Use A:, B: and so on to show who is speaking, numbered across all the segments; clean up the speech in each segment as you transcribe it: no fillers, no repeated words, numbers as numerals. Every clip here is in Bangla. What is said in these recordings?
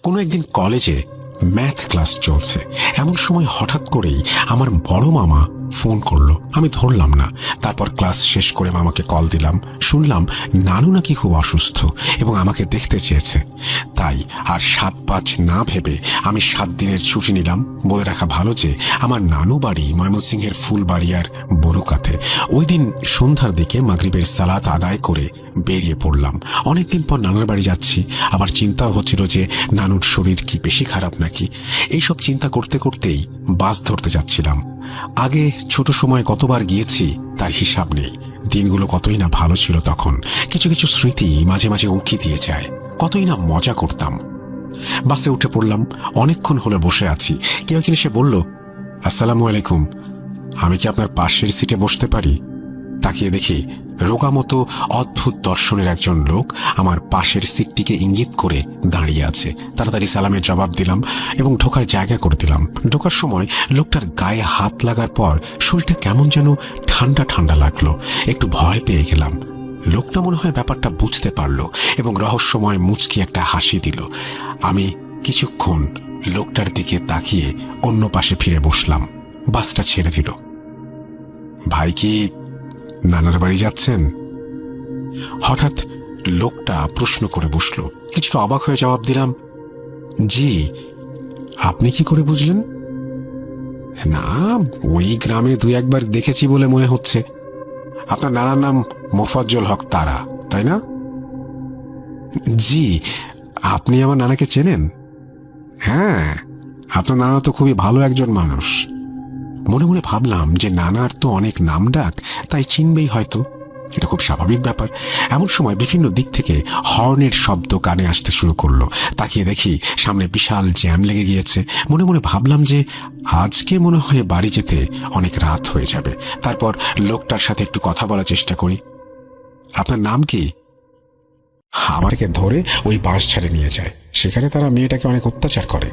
A: কোনো একদিন কলেজে ম্যাথ ক্লাস চলছে, এমন সময় হঠাৎ করেই আমার বড় মামা ফোন করলো। আমি ধরলাম না। তারপর ক্লাস শেষ করে মামাকে কল দিলাম। শুনলাম নানু নাকি খুব অসুস্থ এবং আমাকে দেখতে চেয়েছে। তাই আর ৭-৫ না ভেবে আমি ৭ দিনের ছুটি নিলাম। বলে রাখা ভালো যে আমার নানু বাড়ি ময়মনসিংহের ফুলবাড়িয়ার বরুকাতে। ওই দিন সন্ধ্যার দিকে মাগরিবের সালাত আদায় করে বেরিয়ে পড়লাম। অনেকদিন পর নানার বাড়ি যাচ্ছি। আবার চিন্তাও হচ্ছিল যে নানুর শরীর কি বেশি খারাপ নাকি। এইসব চিন্তা করতে করতেই বাস ধরতে যাচ্ছিলাম। আগে ছোট সময় কতবার গিয়েছি তার হিসাব নেই। দিনগুলো কতই না ভালো ছিল তখন। কিছু কিছু স্মৃতি মাঝে মাঝে উঁকি দিয়ে যায়। কতই না মজা করতাম। বাসে উঠে পড়লাম। অনেকক্ষণ হলে বসে আছি। কেউ একজন এসে বলল, আসসালামু আলাইকুম, আমি কি আপনার পাশের সিটে বসতে পারি? তাকিয়ে দেখি রোগা মতো অদ্ভুত দর্শনের একজন লোক আমার পাশের সিটটিকে ইঙ্গিত করে দাঁড়িয়ে আছে। তাড়াতাড়ি সালামের জবাব দিলাম এবং ঢোকার জায়গা করে দিলাম। ঢোকার সময় লোকটার গায়ে হাত লাগার পর শরীরটা কেমন যেন ঠান্ডা ঠান্ডা লাগলো। একটু ভয় পেয়ে গেলাম। লোকটা মনে হয় ব্যাপারটা বুঝতে পারলো এবং রহস্যময় মুচকি একটা হাসি দিল। আমি কিছুক্ষণ লোকটার দিকে তাকিয়ে অন্য পাশে ফিরে বসলাম। বাসটা ছেড়ে দিল। ভাই কি নানার বাড়ি যাচ্ছেন? হঠাৎ লোকটা প্রশ্ন করে বসলো। কিছুটা অবাক হয়ে জবাব দিলাম, জি। আপনি কি করে বুঝলেন? না, ওই গ্রামে ২-১ বার দেখেছি বলে মনে হচ্ছে। আপনার নানার নাম মোফাজ্জল হক তারা, তাই না? জি। আপনি আমার নানাকে চেনেন? হ্যাঁ, আপনার নানা তো খুবই ভালো একজন মানুষ। মনে মনে ভাবলাম যে নানার তো অনেক নাম ডাক, তাই চিনবেই হয়তো। এটা খুব স্বাভাবিক ব্যাপার। এমন সময় বিভিন্ন দিক থেকে হর্নের শব্দ কানে আসতে শুরু করলো। তাকিয়ে দেখি সামনে বিশাল জ্যাম লেগে গিয়েছে। মনে মনে ভাবলাম যে আজকে মনে হয় বাড়ি যেতে অনেক রাত হয়ে যাবে। তারপর লোকটার সাথে একটু কথা বলার চেষ্টা করি। আপনার নাম কি? আমাকে ধরে ওই বাঁশ ঝাড়ে নিয়ে যায়। সেখানে তারা মেয়েটাকে অনেক অত্যাচার করে।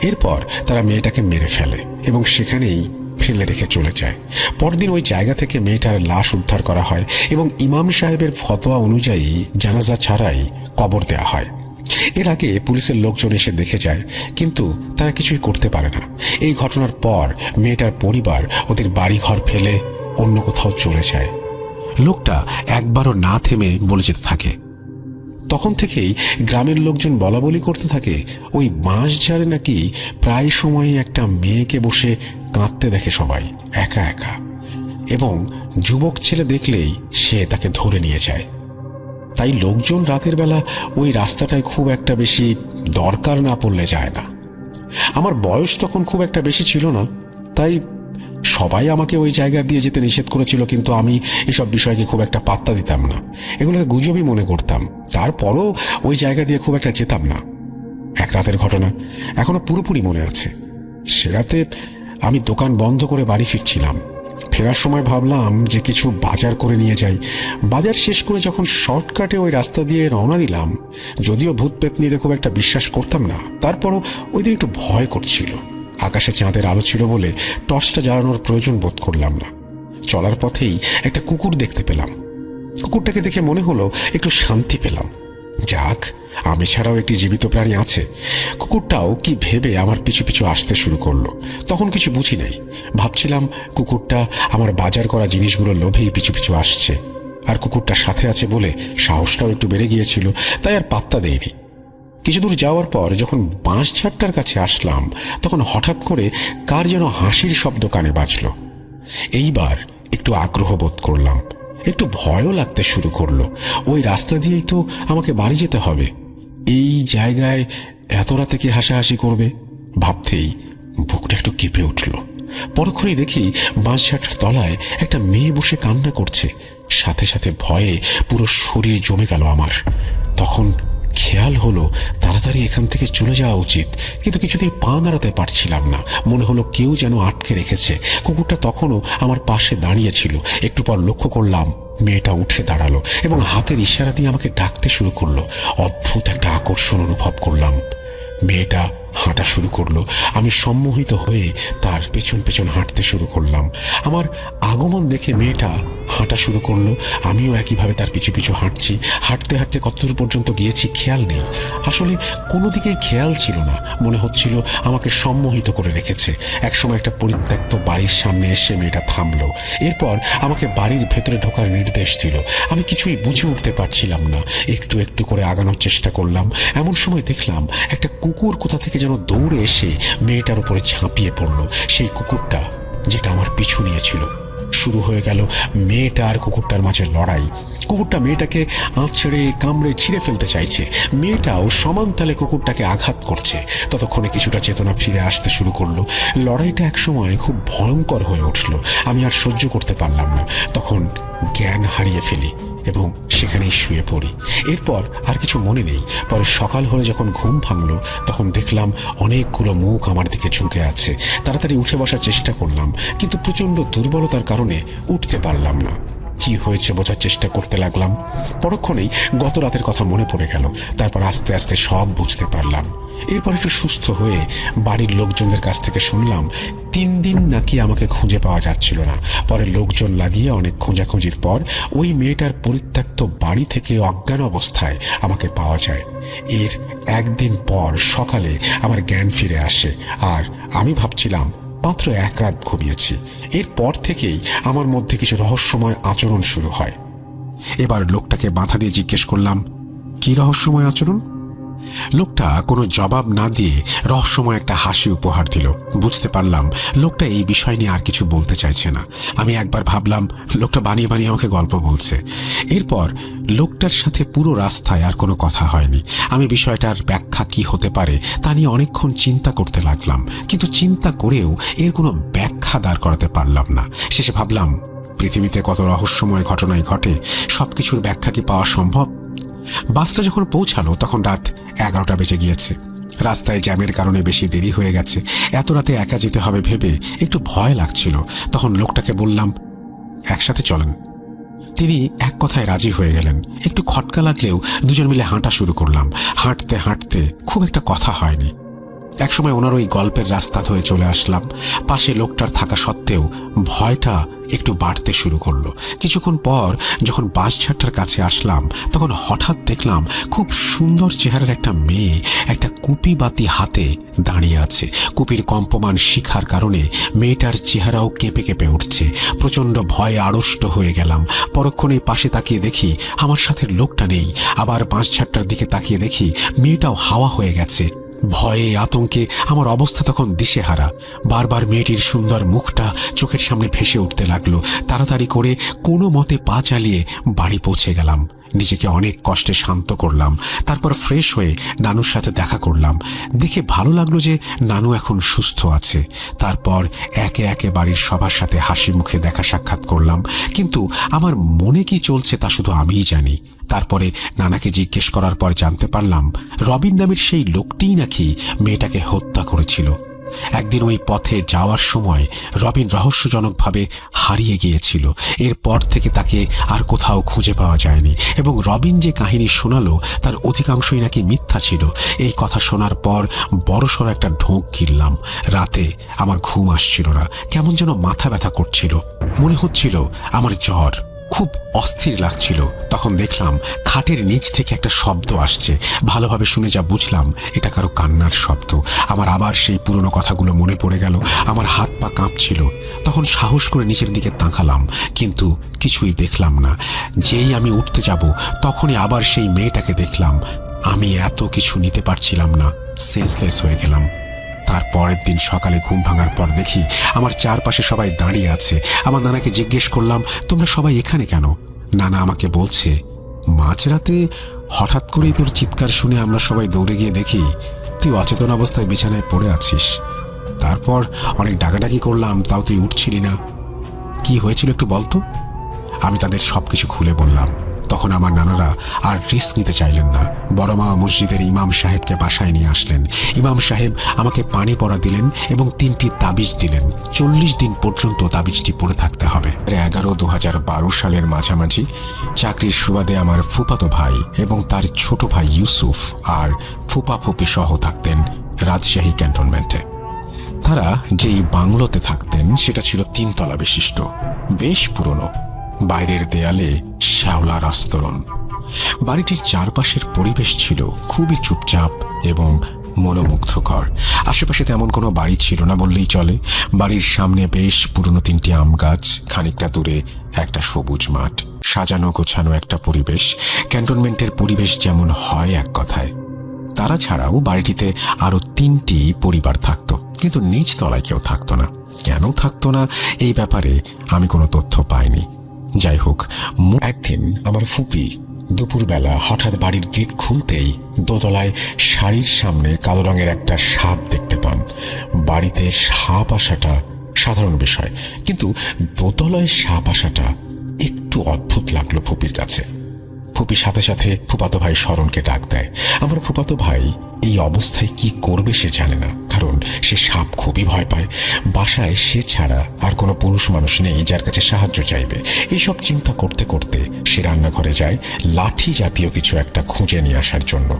A: এরপর তারা মেয়েটাকে মেরে ফেলে এবং সেখানেই ফেলে রেখে চলে যায়। পরদিন ওই জায়গা থেকে মেয়েটার লাশ উদ্ধার করা হয় এবং ইমাম সাহেবের ফতোয়া অনুযায়ী জানাজা ছাড়াই কবর দেয়া হয়। এর আগে পুলিশের লোকজন এসে দেখে যায়, কিন্তু তারা কিছুই করতে পারে না। এই ঘটনার পর মেয়েটার পরিবার ওদের বাড়িঘর ফেলে অন্য কোথাও চলে যায়। লোকটা একবারও না থেমে বলে যেতে থাকে। তখন থেকেই গ্রামের লোকজন বলাবলি করতে থাকে, ওই বাঁশ ঝাড়ে নাকি প্রায় সময় একটা মেয়েকে বসে কাঁদতে দেখে সবাই, একা একা, এবং যুবক ছেলে দেখলেই সে তাকে ধরে নিয়ে যায়। তাই লোকজন রাতের বেলা ওই রাস্তাটায় খুব একটা বেশি দরকার না পড়লে যায় না। আমার বয়স তখন খুব একটা বেশি ছিল না, তাই সবাই আমাকে ওই জায়গা দিয়ে যেতে নিষেধ করেছিল, কিন্তু আমি এসব বিষয়কে খুব একটা পাত্তা দিতাম না। এগুলোকে গুজবই মনে করতাম। তারপরও ওই জায়গা দিয়ে খুব একটা যেতাম না। এক রাতের ঘটনা এখনো পুরোপুরি মনে আছে। সে রাতে আমি দোকান বন্ধ করে বাড়ি ফিরছিলাম। ফেরার সময় ভাবলাম যে কিছু বাজার করে নিয়ে যাই। বাজার শেষ করে যখন শর্টকাটে ওই রাস্তা দিয়ে রওনা দিলাম, যদিও ভূত পেতনিতে খুব একটা বিশ্বাস করতাম না, তারপরও ওই দিন একটু ভয় করছিল। আকাশে চাঁদের আলো ছিল বলে টর্চটা জ্বালানোর প্রয়োজন বোধ করলাম না। চলার পথেই একটা কুকুর দেখতে পেলাম। কুকুরটাকে দেখে মনে হলো একটু শান্তি পেলাম। যাক, আমি ছাড়াও একটি জীবিত প্রাণী আছে। কুকুরটাও কি ভেবে আমার পিছু পিছু আসতে শুরু করলো। তখন কিছু বুঝি নাই। ভাবছিলাম কুকুরটা আমার বাজার করা জিনিসগুলো লোভেই পিছু পিছু আসছে, আর কুকুরটা সাথে আছে বলে সাহসটাও একটু বেড়ে গিয়েছিল, তাই আর পাত্তা দেয়নি। কিছু দূর যাওয়ার পর যখন বাঁশঝাড়টার কাছে আসলাম, তখন হঠাৎ করে কার যেন হাসির শব্দ কানে বাজল। এইবার একটু আগ্রহ বোধ করলাম, একটু ভয়ও লাগতে শুরু করলো। ওই রাস্তা দিয়েই তো আমাকে বাড়ি যেতে হবে। এই জায়গায় এত রাতে কি হাসাহাসি করবে ভাবতেই বুকটা একটু কেঁপে উঠল। পরক্ষণেই দেখি বাঁশঝাড়টার তলায় একটা মেয়ে বসে কান্না করছে। সাথে সাথে ভয়ে পুরো শরীর জমে গেল আমার। তখন খেয়াল হলো তাড়াতাড়ি এখান থেকে চলে যাওয়া উচিত, কিন্তু কিছুতেই পা নাড়াতে পারছিলাম না। মনে হলো কেউ যেন আটকে রেখেছে। কুকুরটা তখনও আমার পাশে দাঁড়িয়েছিল। একটু পর লক্ষ্য করলাম মেয়েটা উঠে দাঁড়ালো এবং হাতের ইশারা দিয়ে আমাকে ডাকতে শুরু করলো। অদ্ভুত একটা আকর্ষণ অনুভব করলাম। মেয়েটা হাঁটা শুরু করলো। আমি সম্মোহিত হয়ে তার পেছন পেছন হাঁটতে শুরু করলাম। আমার আগমন দেখে মেয়েটা হাঁটা শুরু করলো, আমিও একইভাবে তার পিছু পিছু হাঁটছি। হাঁটতে হাঁটতে কতদূর পর্যন্ত গিয়েছি খেয়াল নেই, আসলে কোনো দিকেই খেয়াল ছিল না। মনে হচ্ছিল আমাকে সম্মোহিত করে রেখেছে। একসময় একটা পরিত্যক্ত বাড়ির সামনে এসে মেয়েটা থামলো। এরপর আমাকে বাড়ির ভেতরে ঢোকার নির্দেশ দিল। আমি কিছুই বুঝে উঠতে পারছিলাম না, একটু একটু করে আগানোর চেষ্টা করলাম। এমন সময় দেখলাম একটা কুকুর কোথা থেকে যেন দৌড়ে এসে মেয়েটার উপরে ঝাঁপিয়ে পড়লো। সেই কুকুরটা যেটা আমার পিছু নিয়েছিল। শুরু হয়ে গেল মেয়েটা আর কুকুরটার মাঝে লড়াই। কুকুরটা মেয়েটাকে আঁচড়ে কামড়ে ছিঁড়ে ফেলতে চাইছে, মেয়েটাও সমান তালে কুকুরটাকে আঘাত করছে। ততক্ষণে কিছুটা চেতনা ফিরে আসতে শুরু করলো। লড়াইটা একসময় খুব ভয়ঙ্কর হয়ে উঠল। আমি আর সহ্য করতে পারলাম না, তখন জ্ঞান হারিয়ে ফেলি এবং সেখানেই শুয়ে পড়ি। এরপর আর কিছু মনে নেই। পরে সকাল হলে যখন ঘুম ভাঙলো, তখন দেখলাম অনেকগুলো মুখ আমার দিকে ঝুঁকে আছে। তাড়াতাড়ি উঠে বসার চেষ্টা করলাম, কিন্তু প্রচণ্ড দুর্বলতার কারণে উঠতে পারলাম না। কি হয়েছে বোঝার চেষ্টা করতে লাগলাম। পরক্ষণেই গত রাতের কথা মনে পড়ে গেল। তারপর আস্তে আস্তে সব বুঝতে পারলাম। এরপর একটু সুস্থ হয়ে বাড়ির লোকজনদের কাছ থেকে শুনলাম 3 দিন নাকি আমাকে খুঁজে পাওয়া যাচ্ছিল না। পরে লোকজন লাগিয়ে অনেক খোঁজাখুঁজির পর ওই মেয়েটার পরিত্যক্ত বাড়ি থেকে অজ্ঞান অবস্থায় আমাকে পাওয়া যায়। এর একদিন পর সকালে আমার জ্ঞান ফিরে আসে, আর আমি ভাবছিলাম মাত্র 1 রাত ঘুমিয়েছি। এরপর থেকেই আমার মধ্যে কিছু রহস্যময় আচরণ শুরু হয়। এবার লোকটাকে বাধা দিয়ে জিজ্ঞেস করলাম, কি রহস্যময় আচরণ? লোকটা কোনো জবাব না দিয়ে রহস্যময় একটা হাসি উপহার দিল। বুঝতে পারলাম লোকটা এই বিষয় নিয়ে আর কিছু বলতে চাইছে না। আমি একবার ভাবলাম লোকটা বানিয়ে বানিয়ে আমাকে গল্প বলছে। এরপর লোকটার সাথে পুরো রাস্তায় আর কোনো কথা হয়নি। আমি বিষয়টার ব্যাখ্যা কি হতে পারে তা নিয়ে অনেকক্ষণ চিন্তা করতে লাগলাম, কিন্তু চিন্তা করেও এর কোনো ব্যাখ্যা দাঁড় করাতে পারলাম না। শেষে ভাবলাম, পৃথিবীতে কত রহস্যময় ঘটনাই ঘটে, সবকিছুর ব্যাখ্যা কি পাওয়া সম্ভব? বাসটা যখন পৌঁছালো তখন রাত 11টা বেজে গিয়েছে। রাস্তায় জ্যামের কারণে বেশি দেরি হয়ে গেছে। এত রাতে একা যেতে হবে ভেবে একটু ভয় লাগছিল। তখন লোকটাকে বললাম, একসাথে চলেন। তিনি এক কথায় রাজি হয়ে গেলেন। একটু খটকা লাগলেও দুজন মিলে হাঁটা শুরু করলাম। হাঁটতে হাঁটতে খুব একটা কথা হয়নি। একসময় ওনার ওই গল্পের রাস্তা ধরে চলে আসলাম। পাশে লোকটার থাকা সত্ত্বেও ভয়টা একটু বাড়তে শুরু করলো। কিছুক্ষণ পর যখন বাঁশঝাড়টার কাছে আসলাম, তখন হঠাৎ দেখলাম খুব সুন্দর চেহারার একটা মেয়ে একটা কুপি বাতি হাতে দাঁড়িয়ে আছে। কুপির কম্পমান শিখার কারণে মেয়েটার চেহারাও কেঁপে কেঁপে উঠছে। প্রচণ্ড ভয়ে আড়ষ্ট হয়ে গেলাম। পরক্ষণে পাশে তাকিয়ে দেখি আমার সাথে লোকটা নেই। আবার বাঁশঝাড়টার দিকে তাকিয়ে দেখি মেয়েটাও হাওয়া হয়ে গেছে। ভয়ে আতঙ্কে আমার অবস্থা তখন দিশেহারা। বারবার মেয়েটির সুন্দর মুখটা চোখের সামনে ভেসে উঠতে লাগলো। তাড়াতাড়ি করে কোনো মতে পা চালিয়ে বাড়ি পৌঁছে গেলাম। নিজেকে অনেক কষ্টে শান্ত করলাম। তারপর ফ্রেশ হয়ে নানুর সাথে দেখা করলাম। দেখে ভালো লাগলো যে নানু এখন সুস্থ আছে। তারপর একে একে বাড়ির সবার সাথে হাসি মুখে দেখা সাক্ষাৎ করলাম, কিন্তু আমার মনে কি চলছে তা শুধু আমিই জানি। তারপরে নানাকে জিজ্ঞেস করার পর জানতে পারলাম রবিন নামের সেই লোকটিই নাকি মেয়েটাকে হত্যা করেছিল। একদিন ওই পথে যাওয়ার সময় রবিন রহস্যজনকভাবে হারিয়ে গিয়েছিল। এরপর থেকে তাকে আর কোথাও খুঁজে পাওয়া যায়নি, এবং রবিন যে কাহিনী শোনালো তার অধিকাংশই নাকি মিথ্যা ছিল। এই কথা শোনার পর বড়সড় একটা ঢোক গিললাম। রাতে আমার ঘুম আসছিল না, কেমন যেন মাথা ব্যথা করছিল। মনে হচ্ছিল আমার জ্বর, খুব অস্থির লাগছিল। তখন দেখলাম খাটের নিচ থেকে একটা শব্দ আসছে। ভালোভাবে শুনে যা বুঝলাম এটা কারো কান্নার শব্দ। আমার আবার সেই পুরনো কথাগুলো মনে পড়ে গেল। আমার হাত পা কাঁপছিল। তখন সাহস করে নিচের দিকে তাকালাম, কিন্তু কিছুই দেখলাম না। যেই আমি উঠতে যাব তখনই আবার সেই মেয়েটাকে দেখলাম। আমি এত কিছু নিতে পারছিলাম না, সেন্সলেস হয়ে গেলাম। তার পরের দিন সকালে ঘুম ভাঙার পর দেখি আমার চারপাশে সবাই দাঁড়িয়ে আছে। আমার নানাকে জিজ্ঞেস করলাম, তোমরা সবাই এখানে কেন? নানা আমাকে বলছে, মাঝরাতে হঠাৎ করেই তোর চিৎকার শুনে আমরা সবাই দৌড়ে গিয়ে দেখি তুই অচেতন অবস্থায় বিছানায় পড়ে আছিস। তারপর অনেক ডাকাডাকি করলাম, তাও তুই উঠছিলি না। কি হয়েছিল একটু বলতো? আমি তাদের সবকিছু খুলে বললাম। তখন আমার নানারা আর রিস্ক নিতে চাইলেন না। বড় মা মসজিদের ইমাম সাহেবকে বাসায় নিয়ে আসলেন। ইমাম সাহেব আমাকে পানি পড়া দিলেন এবং 3টি তাবিজ দিলেন। 40 দিন পর্যন্ত তাবিজটি পড়ে থাকতে হবে। 11/2012 সালের মাঝামাঝি চাকরির সুবাদে আমার ফুফাতো ভাই এবং তার ছোট ভাই ইউসুফ আর ফুপা ফুপি সহ থাকতেন রাজশাহী ক্যান্টনমেন্টে। তারা যেই বাংলোতে থাকতেন সেটা ছিল 3 তলা বিশিষ্ট, বেশ পুরনো। বাইরের দেয়ালে শ্যাওলার আস্তরণ। বাড়িটির চারপাশের পরিবেশ ছিল খুবই চুপচাপ এবং মনোমুগ্ধকর। আশেপাশে তেমন কোনো বাড়ি ছিল না বললেই চলে। বাড়ির সামনে বেশ পুরনো 3টি আম গাছ, খানিকটা দূরে একটা সবুজ মাঠ, সাজানো গোছানো একটা পরিবেশ। ক্যান্টনমেন্টের পরিবেশ যেমন হয় এক কথায়। তারা ছাড়াও বাড়িটিতে আরো 3টি পরিবার থাকতো, কিন্তু নিচ তলায় কেউ থাকতো না। কেন থাকতো না এই ব্যাপারে আমি কোনো তথ্য পাইনি। যাই হোক, একদিন আমার ফুপি দুপুরবেলা হঠাৎ বাড়ির গেট খুলতেই দোতলায় শাড়ির সামনে কালো রঙের একটা সাপ দেখতে পান। বাড়িতে সাপ আসাটা সাধারণ বিষয়, কিন্তু দোতলায় সাপ আসাটা একটু অদ্ভুত লাগলো ফুপির কাছে। ফুপি সাথে সাথে ফুপাতো ভাই শরণকে ডাক দেয়। আমার ফুপাতো ভাই এই অবস্থায় কি করবে সে জানে না, কারণ সে সাপ খুবই ভয় পায়। বাসায় সে ছাড়া আর কোনো পুরুষ মানুষ নেই যার কাছে সাহায্য চাইবে। এইসব চিন্তা করতে করতে সে রান্নাঘরে যায় লাঠি জাতীয় কিছু একটা খুঁজে নিয়ে আসার জন্য।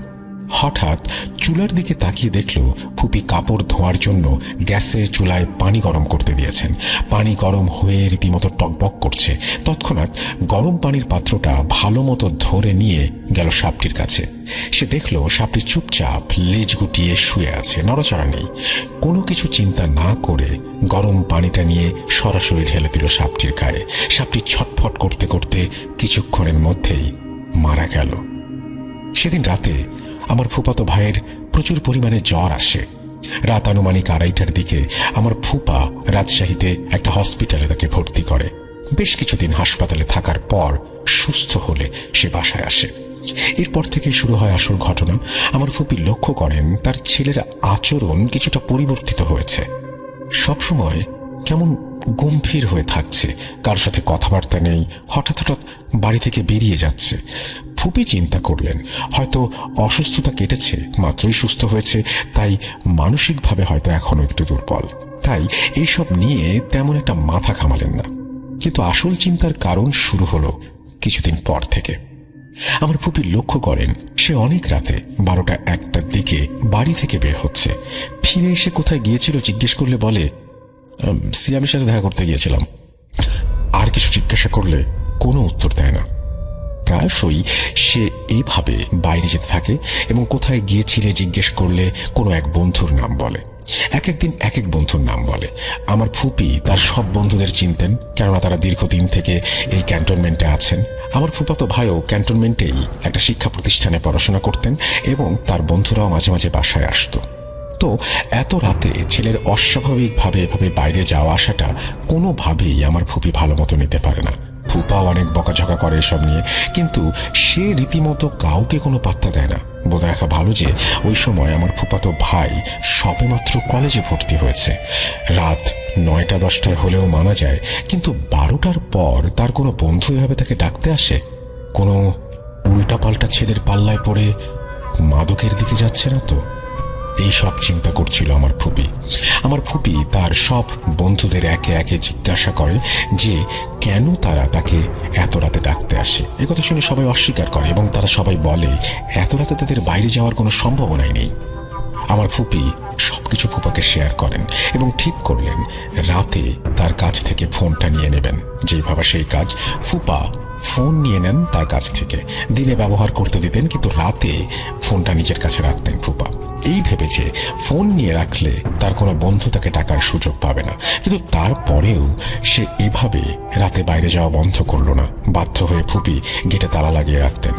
A: হঠাৎ চুলার দিকে তাকিয়ে দেখল ফুপি কাপড় ধোয়ার জন্য গ্যাসে চুলায় পানি গরম করতে দিয়েছেন। পানি গরম হয়ে রীতিমতো টকবক করছে। তৎক্ষণাৎ গরম পানির পাত্রটা ভালো মতো ধরে নিয়ে গেল সাপটির কাছে। সে দেখল সাপটি চুপচাপ লেজ গুটিয়ে শুয়ে আছে, নড়াচড়া নেই। কোনো কিছু চিন্তা না করে গরম পানিটা নিয়ে সরাসরি ঢেলে দিল সাপটির গায়ে। সাপটি ছটফট করতে করতে কিছুক্ষণের মধ্যেই মারা গেল। সেদিন রাতে আমার ফুপাতো ভাইয়ের প্রচুর পরিমাণে জ্বর আসে। রাত আনুমানিক 2:30টার দিকে আমার ফুপা রাজশাহীতে একটা হসপিটালে তাকে ভর্তি করে। বেশ কিছুদিন হাসপাতালে থাকার পর সুস্থ হলে সে বাসায় আসে। এরপর থেকে শুরু হয় আসল ঘটনা। আমার ফুপি লক্ষ্য করেন তার ছেলের আচরণ কিছুটা পরিবর্তিত হয়েছে। সবসময় কেমন গম্ভীর হয়ে থাকছে, কারোর সাথে কথাবার্তা নেই, হঠাৎ হঠাৎ বাড়ি থেকে বেরিয়ে যাচ্ছে। ফুপি চিন্তা করলেন হয়তো অসুস্থতা কেটেছে, মাত্রই সুস্থ হয়েছে, তাই মানসিকভাবে হয়তো এখনো একটু দুর্বল। তাই এইসব নিয়ে তেমন একটা মাথা ঘামালেন না। কিন্তু আসল চিন্তার কারণ শুরু হলো কিছুদিন পর থেকে। আমার ফুপি লক্ষ্য করেন সে অনেক রাতে 12টা-1টার দিকে বাড়ি থেকে বের হচ্ছে। ফিরে এসে কোথায় গিয়েছিল জিজ্ঞেস করলে বলে, সিয়ামের সাথে দেখা করতে গিয়েছিলাম। আর কিছু জিজ্ঞাসা করলে কোনো উত্তর দেয় না। প্রায়শই সে এইভাবে বাইরে যেতে থাকে এবং কোথায় গিয়েছিলে জিজ্ঞেস করলে কোনো এক বন্ধুর নাম বলে। এক একদিন এক এক বন্ধুর নাম বলে। আমার ফুপি তার সব বন্ধুদের চিনতেন, কেননা তারা দীর্ঘদিন থেকে এই ক্যান্টনমেন্টে আছেন। আমার ফুপাতো ভাইও ক্যান্টনমেন্টেই একটা শিক্ষা প্রতিষ্ঠানে পড়াশোনা করতেন এবং তার বন্ধুরাও মাঝে মাঝে বাসায় আসতো। তো এত রাতে ছেলের অস্বাভাবিকভাবে এভাবে বাইরে যাওয়া আসাটা কোনোভাবেই আমার ফুপি ভালো মতো নিতে পারে না। ফুপাও অনেক বকাঝকা করে এসব নিয়ে, কিন্তু সে রীতিমতো কাউকে কোনো পাত্তা দেয় না। বলে রাখা ভালো যে ওই সময় আমার ফুপাতো ভাই সবেমাত্র কলেজে ভর্তি হয়েছে। রাত 9টা-10টায় হলেও মানা যায়, কিন্তু 12টার পর তার কোনো বন্ধু এভাবে তাকে ডাকতে আসে? কোনো উল্টাপাল্টা ছেলের পাল্লায় পড়ে মাদকের দিকে যাচ্ছে না তো? এই সব চিন্তা করছিল আমার ফুপি। আমার ফুপি তার সব বন্ধুদের একে একে জিজ্ঞাসা করে যে কেন তারা তাকে এত রাতে ডাকতে আসে। এ কথা শুনে সবাই অস্বীকার করে এবং তারা সবাই বলে এত রাতে তাদের বাইরে যাওয়ার কোনো সম্ভাবনাই নেই। আমার ফুপি সবকিছু ফুপাকে শেয়ার করেন এবং ঠিক করলেন রাতে তার কাছ থেকে ফোনটা নিয়ে নেবেন। যেই ভাবা সেই কাজ। ফুপা ফোন নিয়ে নেন তার কাছ থেকে। দিনে ব্যবহার করতে দিতেন, কিন্তু রাতে ফোনটা নিজের কাছে রাখতেন ফুপা। এই ভেবে যে ফোন নিয়ে রাখলে তার কোনো বন্ধু তাকে ডাকার সুযোগ পাবে না। কিন্তু তারপরেও সে এভাবে রাতে বাইরে যাওয়া বন্ধ করলো না। বাধ্য হয়ে ফুপি গেটে তালা লাগিয়ে রাখতেন,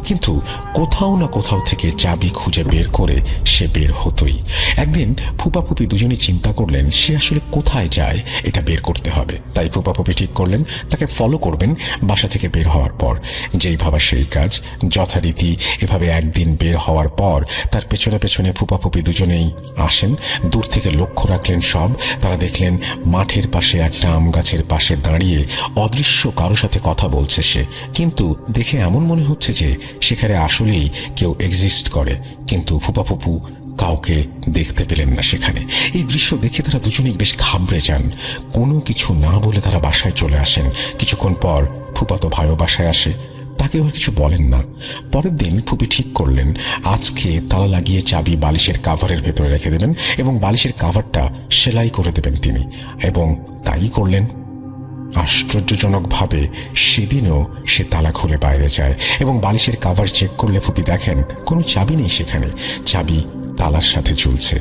A: কিন্তু কোথাও না কোথাও থেকে চাবি খুঁজে বের করে সে বের হতোই। একদিন ফুপা ফুপি দুজনই চিন্তা করলেন সে আসলে কোথায় যায় এটা বের করতে হবে। তাই ফুপা ফুপি ঠিক করলেন তাকে ফলো করবেন বাসা থেকে বের হওয়ার পর। যেই ভাবা সেই কাজ। যথারীতি এভাবে একদিন বের হওয়ার পর তার পেছনে পেছনে ফুপা ফুপি দুজনেই আসেন। দূর থেকে লক্ষ্য রাখলেন সব। তারা দেখলেন মাঠের পাশে একটা আম গাছের পাশে দাঁড়িয়ে অদৃশ্য কারো সাথে কথা বলছে সে, কিন্তু দেখে এমন মনে হচ্ছে যে সেখানে আসলেই কেউ এক্সিস্ট করে। কিন্তু ফুপা ফুপু কাউকে দেখতে পেলেন না সেখানে। এই দৃশ্য দেখে তারা দুজনেই বেশ ঘাবড়ে যান। কোনো কিছু না বলে তারা বাসায় চলে আসেন। কিছুক্ষণ পর ফুপাতো ভাইও বাসায় আসে। তাকেও আর কিছু বলেন না। পরের দিন ফুপি ঠিক করলেন আজকে তালা লাগিয়ে চাবি বালিশের কাভারের ভেতরে রেখে দেবেন এবং বালিশের কাভারটা সেলাই করে দেবেন তিনি, এবং তাই করলেন। আশ্চর্যজনকভাবে সেদিনও সে তালা খুলে বাইরে যায় এবং বালিশের কাভার চেক করলে ফুপি দেখেন কোনো চাবি নেই সেখানে, চাবি তালার সাথে ঝুলছে।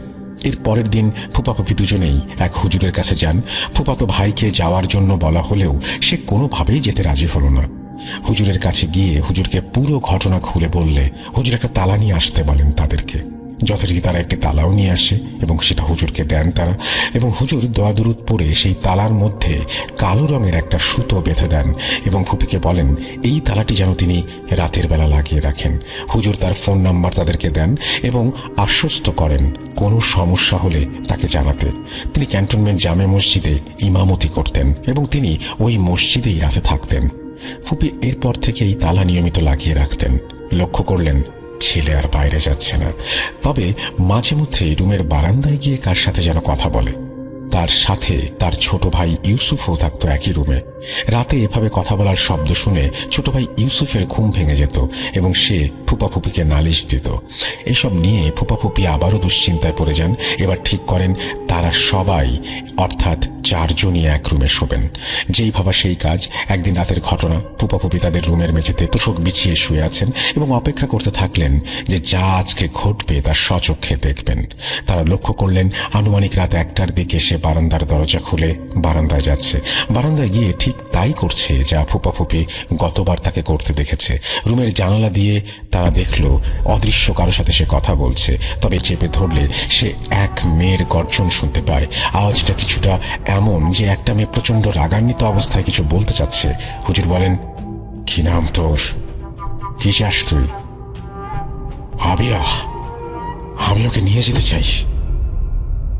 A: এর পরের দিন ফুপা ফুপি দুজনেই এক হুজুরের কাছে যান। ফুপাতো ভাইকে যাওয়ার জন্য বলা হলেও সে কোনোভাবেই যেতে রাজি হলো না। হুজুরের কাছে গিয়ে হুজুরকে পুরো ঘটনা খুলে বললে হুজুর একটা তালা নিয়ে আসতে বলেন তাদেরকে। যথারীতি তারা একটি তালাও নিয়ে আসে এবং সেটা হুজুরকে দেন তারা, এবং হুজুর দোয়া দুরুদ পড়ে সেই তালার মধ্যে কালো রঙের একটা সুতো বেঁধে দেন এবং ফুপিকে বলেন এই তালাটি যেন তিনি রাতের বেলা লাগিয়ে রাখেন। হুজুর তার ফোন নাম্বার তাদেরকে দেন এবং আশ্বস্ত করেন কোনো সমস্যা হলে তাকে জানাতে। তিনি ক্যান্টনমেন্ট জামে মসজিদে ইমামতি করতেন এবং তিনি ওই মসজিদেই রাতে থাকতেন। ফুপি এরপর থেকে এই তালা নিয়মিত লাগিয়ে রাখতেন। লক্ষ্য করলেন ছেলে আর বাইরে যাচ্ছে না, তবে মাঝে মধ্যে রুমের বারান্দায় গিয়ে কার সাথে যেন কথা বলে। তার সাথে তার ছোট ভাই ইউসুফও থাকতো একই রুমে। রাতে এভাবে কথা বলার শব্দ শুনে ছোট ভাই ইউসুফের ঘুম ভেঙে যেত এবং সে ফুপাফুপিকে নালিশ দিত। এসব নিয়ে ফুপাফুপি আবারও দুশ্চিন্তায় পড়ে যান। এবার ঠিক করেন তারা সবাই অর্থাৎ চারজনই এক রুমে শোবেন। যেই ভাবা সেই কাজ। একদিন রাতের ঘটনা, ফুপাফুপি তাদের রুমের মেঝেতে তোষক বিছিয়ে শুয়ে আছেন এবং অপেক্ষা করতে থাকলেন যে যা আজকে ঘটবে তা স্বচক্ষে দেখবেন। তারা লক্ষ্য করলেন আনুমানিক রাত 1টার দিকে সে বারান্দার দরজা খুলে বারান্দায় যাচ্ছে। বারান্দায় গিয়ে ঠিক তাই করছে যা ফুপাফুপি গতবার তাকে করতে দেখেছে। রুমের জানালা দিয়ে তারা দেখল অদৃশ্য কারো সাথে সে কথা বলছে, তবে চেপে ধরলে সে এক মেয়ের গর্জন শুনতে পায়। আওয়াজটা কিছুটা এমন যে একটা মেয়ে প্রচন্ড রাগান্বিত অবস্থায় কিছু বলতে চাচ্ছে। হুজুর বলেন কি নাম তোর, কি চাস তুই? আবিয়া, আমি ওকে নিয়ে যেতে চাই।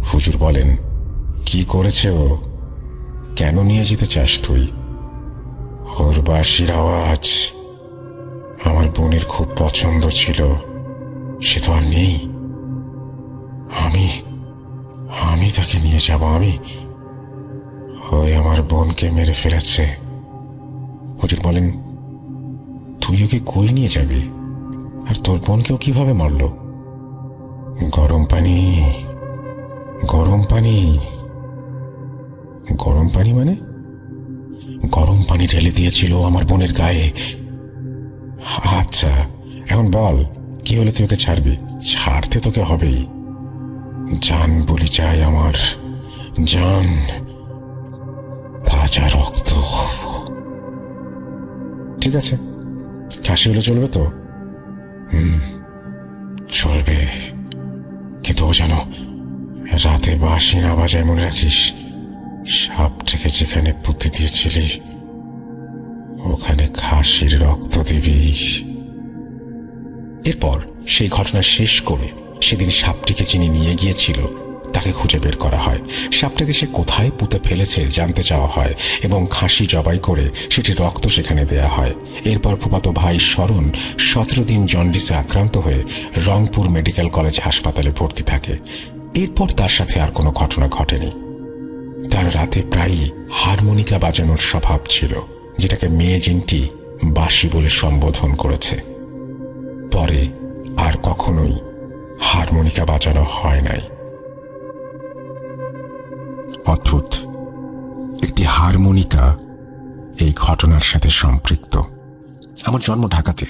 A: হুজুর বলেন কি করেছে ও, কেন নিয়ে যেতে চাস তুই? ওর বাঁশির আওয়াজ আমার বোনের খুব পছন্দ ছিল, সে তো আর নেই। আমি তাকে নিয়ে যাব। ওই আমার বোনকে মেরে ফেলেছে। হুজুর বলেন তুই ওকে কই নিয়ে যাবি, আর তোর বোনকেও কিভাবে মারলো? গরম পানি। গরম পানি? গরম পানি মানে? গরম পানি ঢেলে দিয়েছিল আমার বোনের গায়ে। আচ্ছা, এখন বল কি হলে তুই ওকে ছাড়বি? ছাড়তে তোকে হবেই। জান বলি চাই, আমার জান, তাজা রক্ত। ঠিক আছে, কাশি হলে চলবে তো? চলবে, কিন্তু ও যেন রাতে বাঁশি না বাজায়, মনে রাখিস। সাপটাকে যেখানে পুঁতে দিয়েছিলি ওখানে খাসির রক্ত দিবি। এরপর সেই ঘটনা শেষ করে সেদিন সাপটিকে যিনি নিয়ে গিয়েছিল তাকে খুঁজে বের করা হয়। সাপটাকে সে কোথায় পুঁতে ফেলেছে জানতে চাওয়া হয় এবং খাসি জবাই করে সেটি রক্ত সেখানে দেয়া হয়। এরপর ফুফাতো ভাই শরণ 17 দিন জন্ডিসে আক্রান্ত হয়ে রংপুর মেডিকেল কলেজ হাসপাতালে ভর্তি থাকে। এরপর তার সাথে আর কোনো ঘটনা ঘটেনি। তার রাতে প্রায়ই হারমোনিকা বাজানোর স্বভাব ছিল, যেটাকে মেয়ে জিনটি বাঁশি বলে সম্বোধন করেছে। পরে আর কখনোই হারমোনিকা বাজানো হয় নাই। অদ্ভুত একটি হারমোনিকা এই ঘটনার সাথে সম্পৃক্ত। আমার জন্ম ঢাকাতে।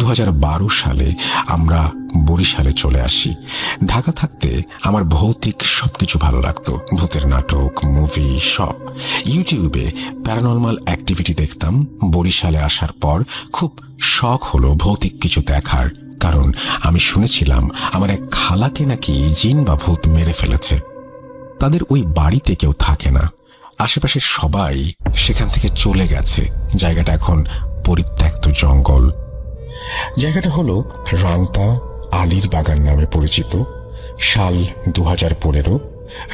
A: 2012 সালে আমরা বরিশালে চলে আসি। ঢাকা থাকতে আমার ভৌতিক সবকিছু ভালো লাগতো, ভূতের নাটক, মুভি, সব। ইউটিউবে প্যারানর্মাল অ্যাক্টিভিটি দেখতাম। বরিশালে আসার পর খুব শখ হলো ভৌতিক কিছু দেখার, কারণ আমি শুনেছিলাম আমার এক খালাকে নাকি জিন বা ভূত মেরে ফেলেছে। তাদের ওই বাড়িতে কেউ থাকে না, আশেপাশের সবাই সেখান থেকে চলে গেছে। জায়গাটা এখন পরিত্যক্ত জঙ্গল। জায়গাটা হলো রাংতা আলীর বাগান নামে পরিচিত। সাল 2015।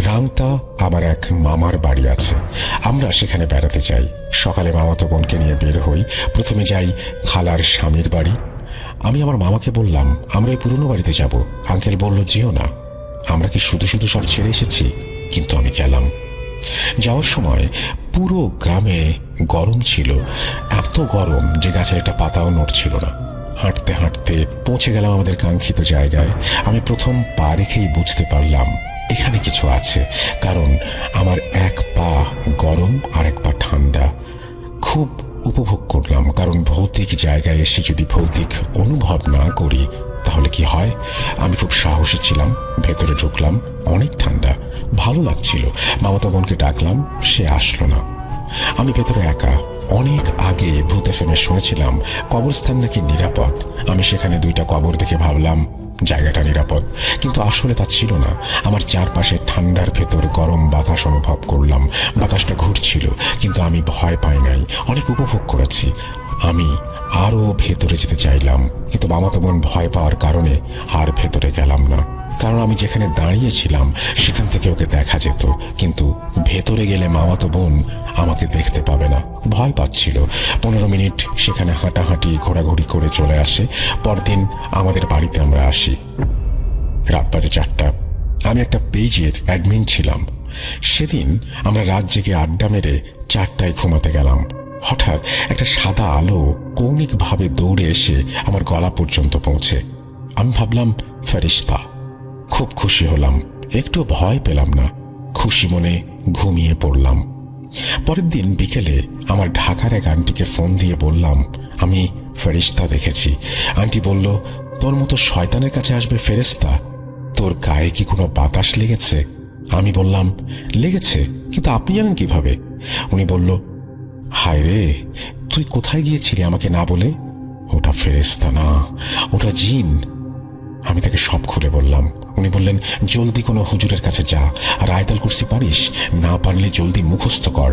A: রাংতা আমার এক মামার বাড়ি আছে, আমরা সেখানে বেড়াতে যাই। সকালে মামাতো বোনকে নিয়ে বের হই। প্রথমে যাই খালার স্বামীর বাড়ি। আমি আমার মামাকে বললাম আমরা এই পুরনো বাড়িতে যাব। আঙ্কেল বলল যেও না, আমরা কি শুধু শুধু সব ছেড়ে এসেছি? কিন্তু আমি গেলাম। যাওয়ার সময় পুরো গ্রামে গরম ছিল, এত গরম যে গাছের একটা পাতাও নড়ছিল না। হাঁটতে হাঁটতে পৌঁছে গেলাম আমাদের কাঙ্ক্ষিত জায়গায়। আমি প্রথম পা রেখেই বুঝতে পারলাম এখানে কিছু আছে, কারণ আমার এক পা গরম আর এক পা ঠান্ডা। খুব উপভোগ করলাম, কারণ ভৌতিক জায়গায় এসে যদি ভৌতিক অনুভব না করি তাহলে কি হয়। আমি খুব সাহসী ছিলাম, ভেতরে ঢুকলাম। অনেক ঠান্ডা, ভালো লাগছিল। মামাতো বোনকে ডাকলাম, সে আসলো না। আমি ভেতরে একা। অনেক আগে ভূত এফএমে শুনেছিলাম কবরস্থান নাকি নিরাপদ। আমি সেখানে 2টা কবর দেখে ভাবলাম জায়গাটা নিরাপদ, কিন্তু আসলে তা ছিল না। আমার চারপাশে ঠান্ডার ভেতর গরম বাতাস অনুভব করলাম। বাতাসটা ঘুরছিল, কিন্তু আমি ভয় পাই নাই, অনেক উপভোগ করেছি। আমি আরও ভেতরে যেতে চাইলাম, কিন্তু মামাতো বোন ভয় পাওয়ার কারণে আর ভেতরে গেলাম না। কারণ আমি যেখানে দাঁড়িয়েছিলাম সেখান থেকে ওকে দেখা যেত, কিন্তু ভেতরে গেলে মামাতো বোন আমাকে দেখতে পাবে না। ভয় পাচ্ছিল। 15 মিনিট সেখানে হাঁটাহাঁটি ঘোরাঘুরি করে চলে আসে। পরদিন আমাদের বাড়িতে আমরা আসি। রাত বাজে 4টা। আমি একটা পেজের অ্যাডমিন ছিলাম। সেদিন আমরা রাত জেগে আড্ডা মেরে 4টায় ঘুমাতে গেলাম। হঠাৎ একটা সাদা আলো কৌণিকভাবে দৌড়ে এসে আমার গলা পর্যন্ত পৌঁছে। আমি ভাবলাম ফেরেশতা। খুব খুশি হলাম, একটু ভয় পেলাম না। খুশি মনে ঘুমিয়ে পড়লাম। পরের দিন বিকেলে আমার ঢাকার এক আন্টিকে ফোন দিয়ে বললাম আমি ফেরেশতা দেখেছি। আন্টি বলল, তোর মতো শয়তানের কাছে আসবে ফেরেশতা? তোর গায়ে কি কোনো বাতাস লেগেছে? আমি বললাম, লেগেছে, কিন্তু আপনি জানেন কিভাবে? উনি বলল, হায় রে, তুই কোথায় গিয়েছিলি আমাকে না বলে? ওটা ফেরেশতা না, ওটা জিন। আমি তাকে সব খুলে বললাম। উনি বললেন, জলদি কোনো হুজুরের কাছে যা, আর আয়াতুল কুরসি পারিস? না পারলে জলদি মুখস্থ কর।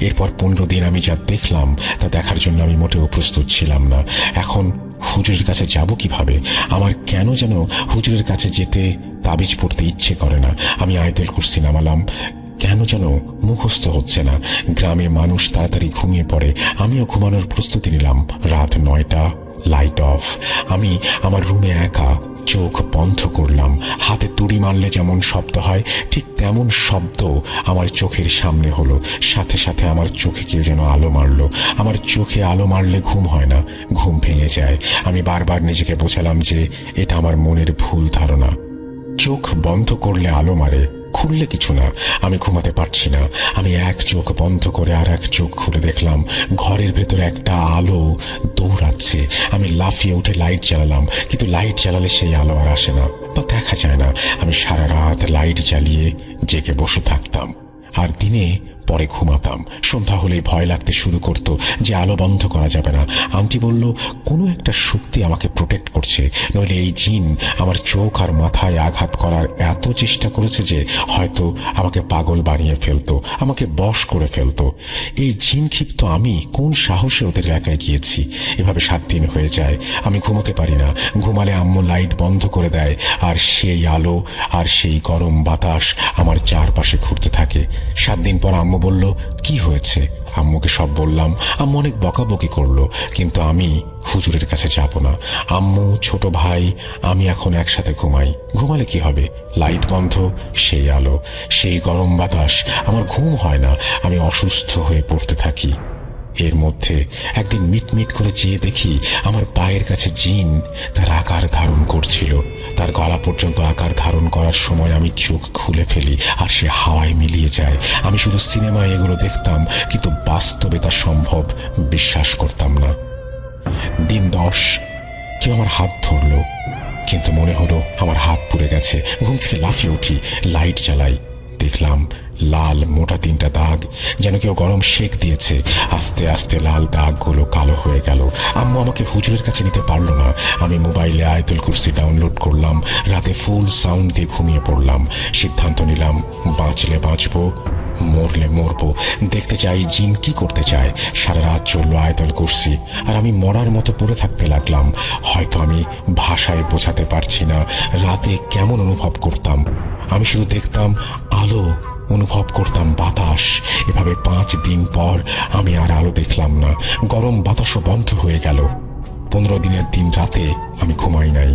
A: এরপর 15 দিন আমি যা দেখলাম তা দেখার জন্য আমি মোটেও প্রস্তুত ছিলাম না। এখন হুজুরের কাছে যাব কিভাবে? আমার কেন যেন হুজুরের কাছে যেতে, তাবিজ পড়তে ইচ্ছে করে না। আমি আয়াতুল কুরসি নামালাম, কেন যেন মুখস্থ হচ্ছে না। গ্রামে মানুষ তাড়াতাড়ি ঘুমিয়ে পড়ে, আমিও ঘুমানোর প্রস্তুতি নিলাম। রাত 9টা, লাইট অফ। আমি আমার রুমে একা, চোখ বন্ধ করলাম। হাতে তুড়ি মারলে যেমন শব্দ হয় ঠিক তেমন শব্দ আমার চোখের সামনে হলো। সাথে সাথে আমার চোখে কেউ যেন আলো মারলো। আমার চোখে আলো মারলে ঘুম হয় না, ঘুম ভেঙে যায়। আমি বারবার নিজেকে বোঝালাম যে এটা আমার মনের ভুল ধারণা। চোখ বন্ধ করলে আলো মারে, খুললে কিছু না। আমি ঘুমাতে পারছি না। আমি এক চোখ বন্ধ করে আর এক চোখ খুলে দেখলাম ঘরের ভেতরে একটা আলো দৌড়াচ্ছে। আমি লাফিয়ে উঠে লাইট জ্বালালাম, কিন্তু লাইট জ্বালালে সেই আলো আর আসে না বা দেখা যায় না। আমি সারা রাত লাইট জ্বালিয়ে জেগে বসে থাকতাম আর দিনে পরে ঘুমাতাম। সন্ধ্যা হলেই ভয় লাগতে শুরু করতো যে আলো বন্ধ করা যাবে না। আন্টি বলল, কোনো একটা শক্তি আমাকে প্রোটেক্ট করছে, নইলে এই জিন আমার চোখ আর মাথায় আঘাত করার এত চেষ্টা করেছে যে হয়তো আমাকে পাগল বানিয়ে ফেলতো, আমাকে বশ করে ফেলতো। এই জিন ক্ষিপ্ত আমি কোন সাহসে ওদের এলাকায় গিয়েছি? এভাবে 7 দিন হয়ে যায়। আমি ঘুমোতে পারি না। ঘুমালে আম্মু লাইট বন্ধ করে দেয়, আর সেই আলো আর সেই গরম বাতাস আমার চারপাশে ঘুরতে থাকে। 7 দিন পর আম্মু বলল, কি হয়েছে? আম্মুকে সব বললাম। আম্মু অনেক বকাবকি করলো, কিন্তু আমি হুজুরের কাছে যাব না। আম্মু, ছোট ভাই, আমি এখন একসাথে ঘুমাই। ঘুমালে কি হবে? লাইট বন্ধ, সেই আলো, সেই গরম বাতাস। আমার ঘুম হয় না, আমি অসুস্থ হয়ে পড়তে থাকি। এর মধ্যে একদিন মিটমিট করে চেয়ে দেখি আমার পায়ের কাছে জিন তার আকার ধারণ করছিল। তার গলা পর্যন্ত আকার ধারণ করার সময় আমি চোখ খুলে ফেলি আর সে হাওয়ায় মিলিয়ে যায়। আমি শুধু সিনেমায় এগুলো দেখতাম, কিন্তু বাস্তবে তা সম্ভব বিশ্বাস করতাম না। দিন 10, কেউ আমার হাত ধরলো, কিন্তু মনে হলো আমার হাত পুড়ে গেছে। ঘুম থেকে লাফিয়ে উঠি, লাইট জ্বালাই। দেখলাম লাল মোটা 3টা দাগ, যেন কেউ গরম শেক দিয়েছে। আস্তে আস্তে লাল দাগগুলো কালো হয়ে গেল। আম্মু আমাকে হুজুরের কাছে নিতে পারলো না। আমি মোবাইলে আয়াতুল কুরসি ডাউনলোড করলাম। রাতে ফুল সাউন্ড দিয়ে ঘুমিয়ে পড়লাম। সিদ্ধান্ত নিলাম, বাঁচলে বাঁচবো, মরলে মরবো। দেখতে চাই জিন কি করতে চায়। সারা রাত চললো আয়াতুল কুরসি, আর আমি মরার মতো পড়ে থাকতে লাগলাম। হয়তো আমি ভাষায় বোঝাতে পারছি না রাতে কেমন অনুভব করতাম। আমি শুধু দেখতাম আলো, অনুভব করতাম বাতাস। এভাবে 5 দিন পর আমি আর আলো দেখলাম না। গরম বাতাসও বন্ধ হয়ে গেল। 15 দিনের দিন রাতে আমি ঘুমাই নাই।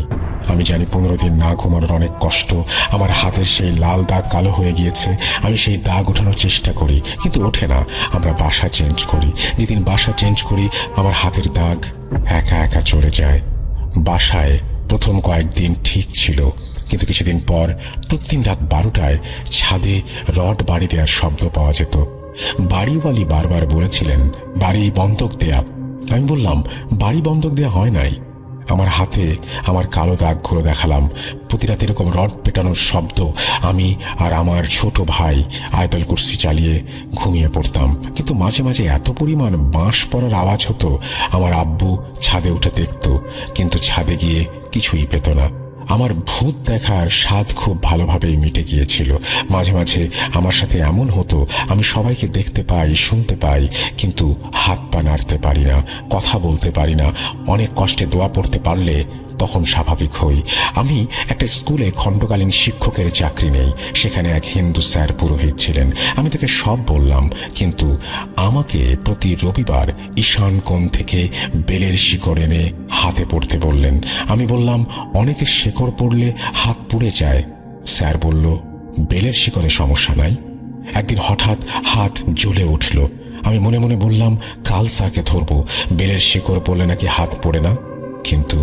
A: আমি জানি 15 দিন না ঘুমানোর অনেক কষ্ট। আমার হাতের সেই লাল দাগ কালো হয়ে গিয়েছে। আমি সেই দাগ ওঠানোর চেষ্টা করি, কিন্তু ওঠে না। আমরা বাসা চেঞ্জ করি। যেদিন বাসা চেঞ্জ করি, আমার হাতের দাগ একা একা চলে যায়। বাসায় প্রথম কয়েকদিন ঠিক ছিল, কিন্তু কিছুদিন পর প্রতিদিন রাত 12টায় ছাদে রড বাড়ি দেওয়ার শব্দ পাওয়া যেত। বাড়িওয়ালি বারবার বলেছিলেন বাড়ি বন্ধক দেয়া। আমি বললাম বাড়ি বন্ধক দেয়া হয় নাই। আমার হাতে আমার কালো দাগগুলো দেখালাম। প্রতি রাতে এরকম রড পেটানোর শব্দ। আমি আর আমার ছোট ভাই আয়তাল কুরসি চালিয়ে ঘুমিয়ে পড়তাম, কিন্তু মাঝে মাঝে এত পরিমাণ বাঁশ পড়ার আওয়াজ হতো। আমার আব্বু ছাদে উঠে দেখত, কিন্তু ছাদে গিয়ে কিছুই পেত না। আমার ভূত দেখার স্বাদ খুব ভালোভাবেই মিটে গিয়েছিল। মাঝে মাঝে আমার সাথে এমন হতো, আমি সবাইকে দেখতে পাই, শুনতে পাই, কিন্তু হাত পা নাড়তে পারি না, কথা বলতে পারি না। অনেক কষ্টে দোয়া পড়তে পারলে তখন স্বাভাবিক হই। আমি একটা স্কুলে খণ্ডকালীন শিক্ষকের চাকরি নেই। সেখানে এক হিন্দু স্যার পুরোহিত ছিলেন। আমি তাকে সব বললাম, কিন্তু আমাকে প্রতি রবিবার ঈশান কোণ থেকে বেলের শিকড় এনে হাতে পড়তে বললেন। আমি বললাম অনেকের শেকড় পড়লে হাত পুড়ে যায়। স্যার বলল বেলের শিকড়ে সমস্যা নাই। একদিন হঠাৎ হাত জ্বলে উঠল। আমি মনে মনে বললাম কাল স্যারকে ধরবো, বেলের শিকড় পড়লে নাকি হাত পড়ে না। কিন্তু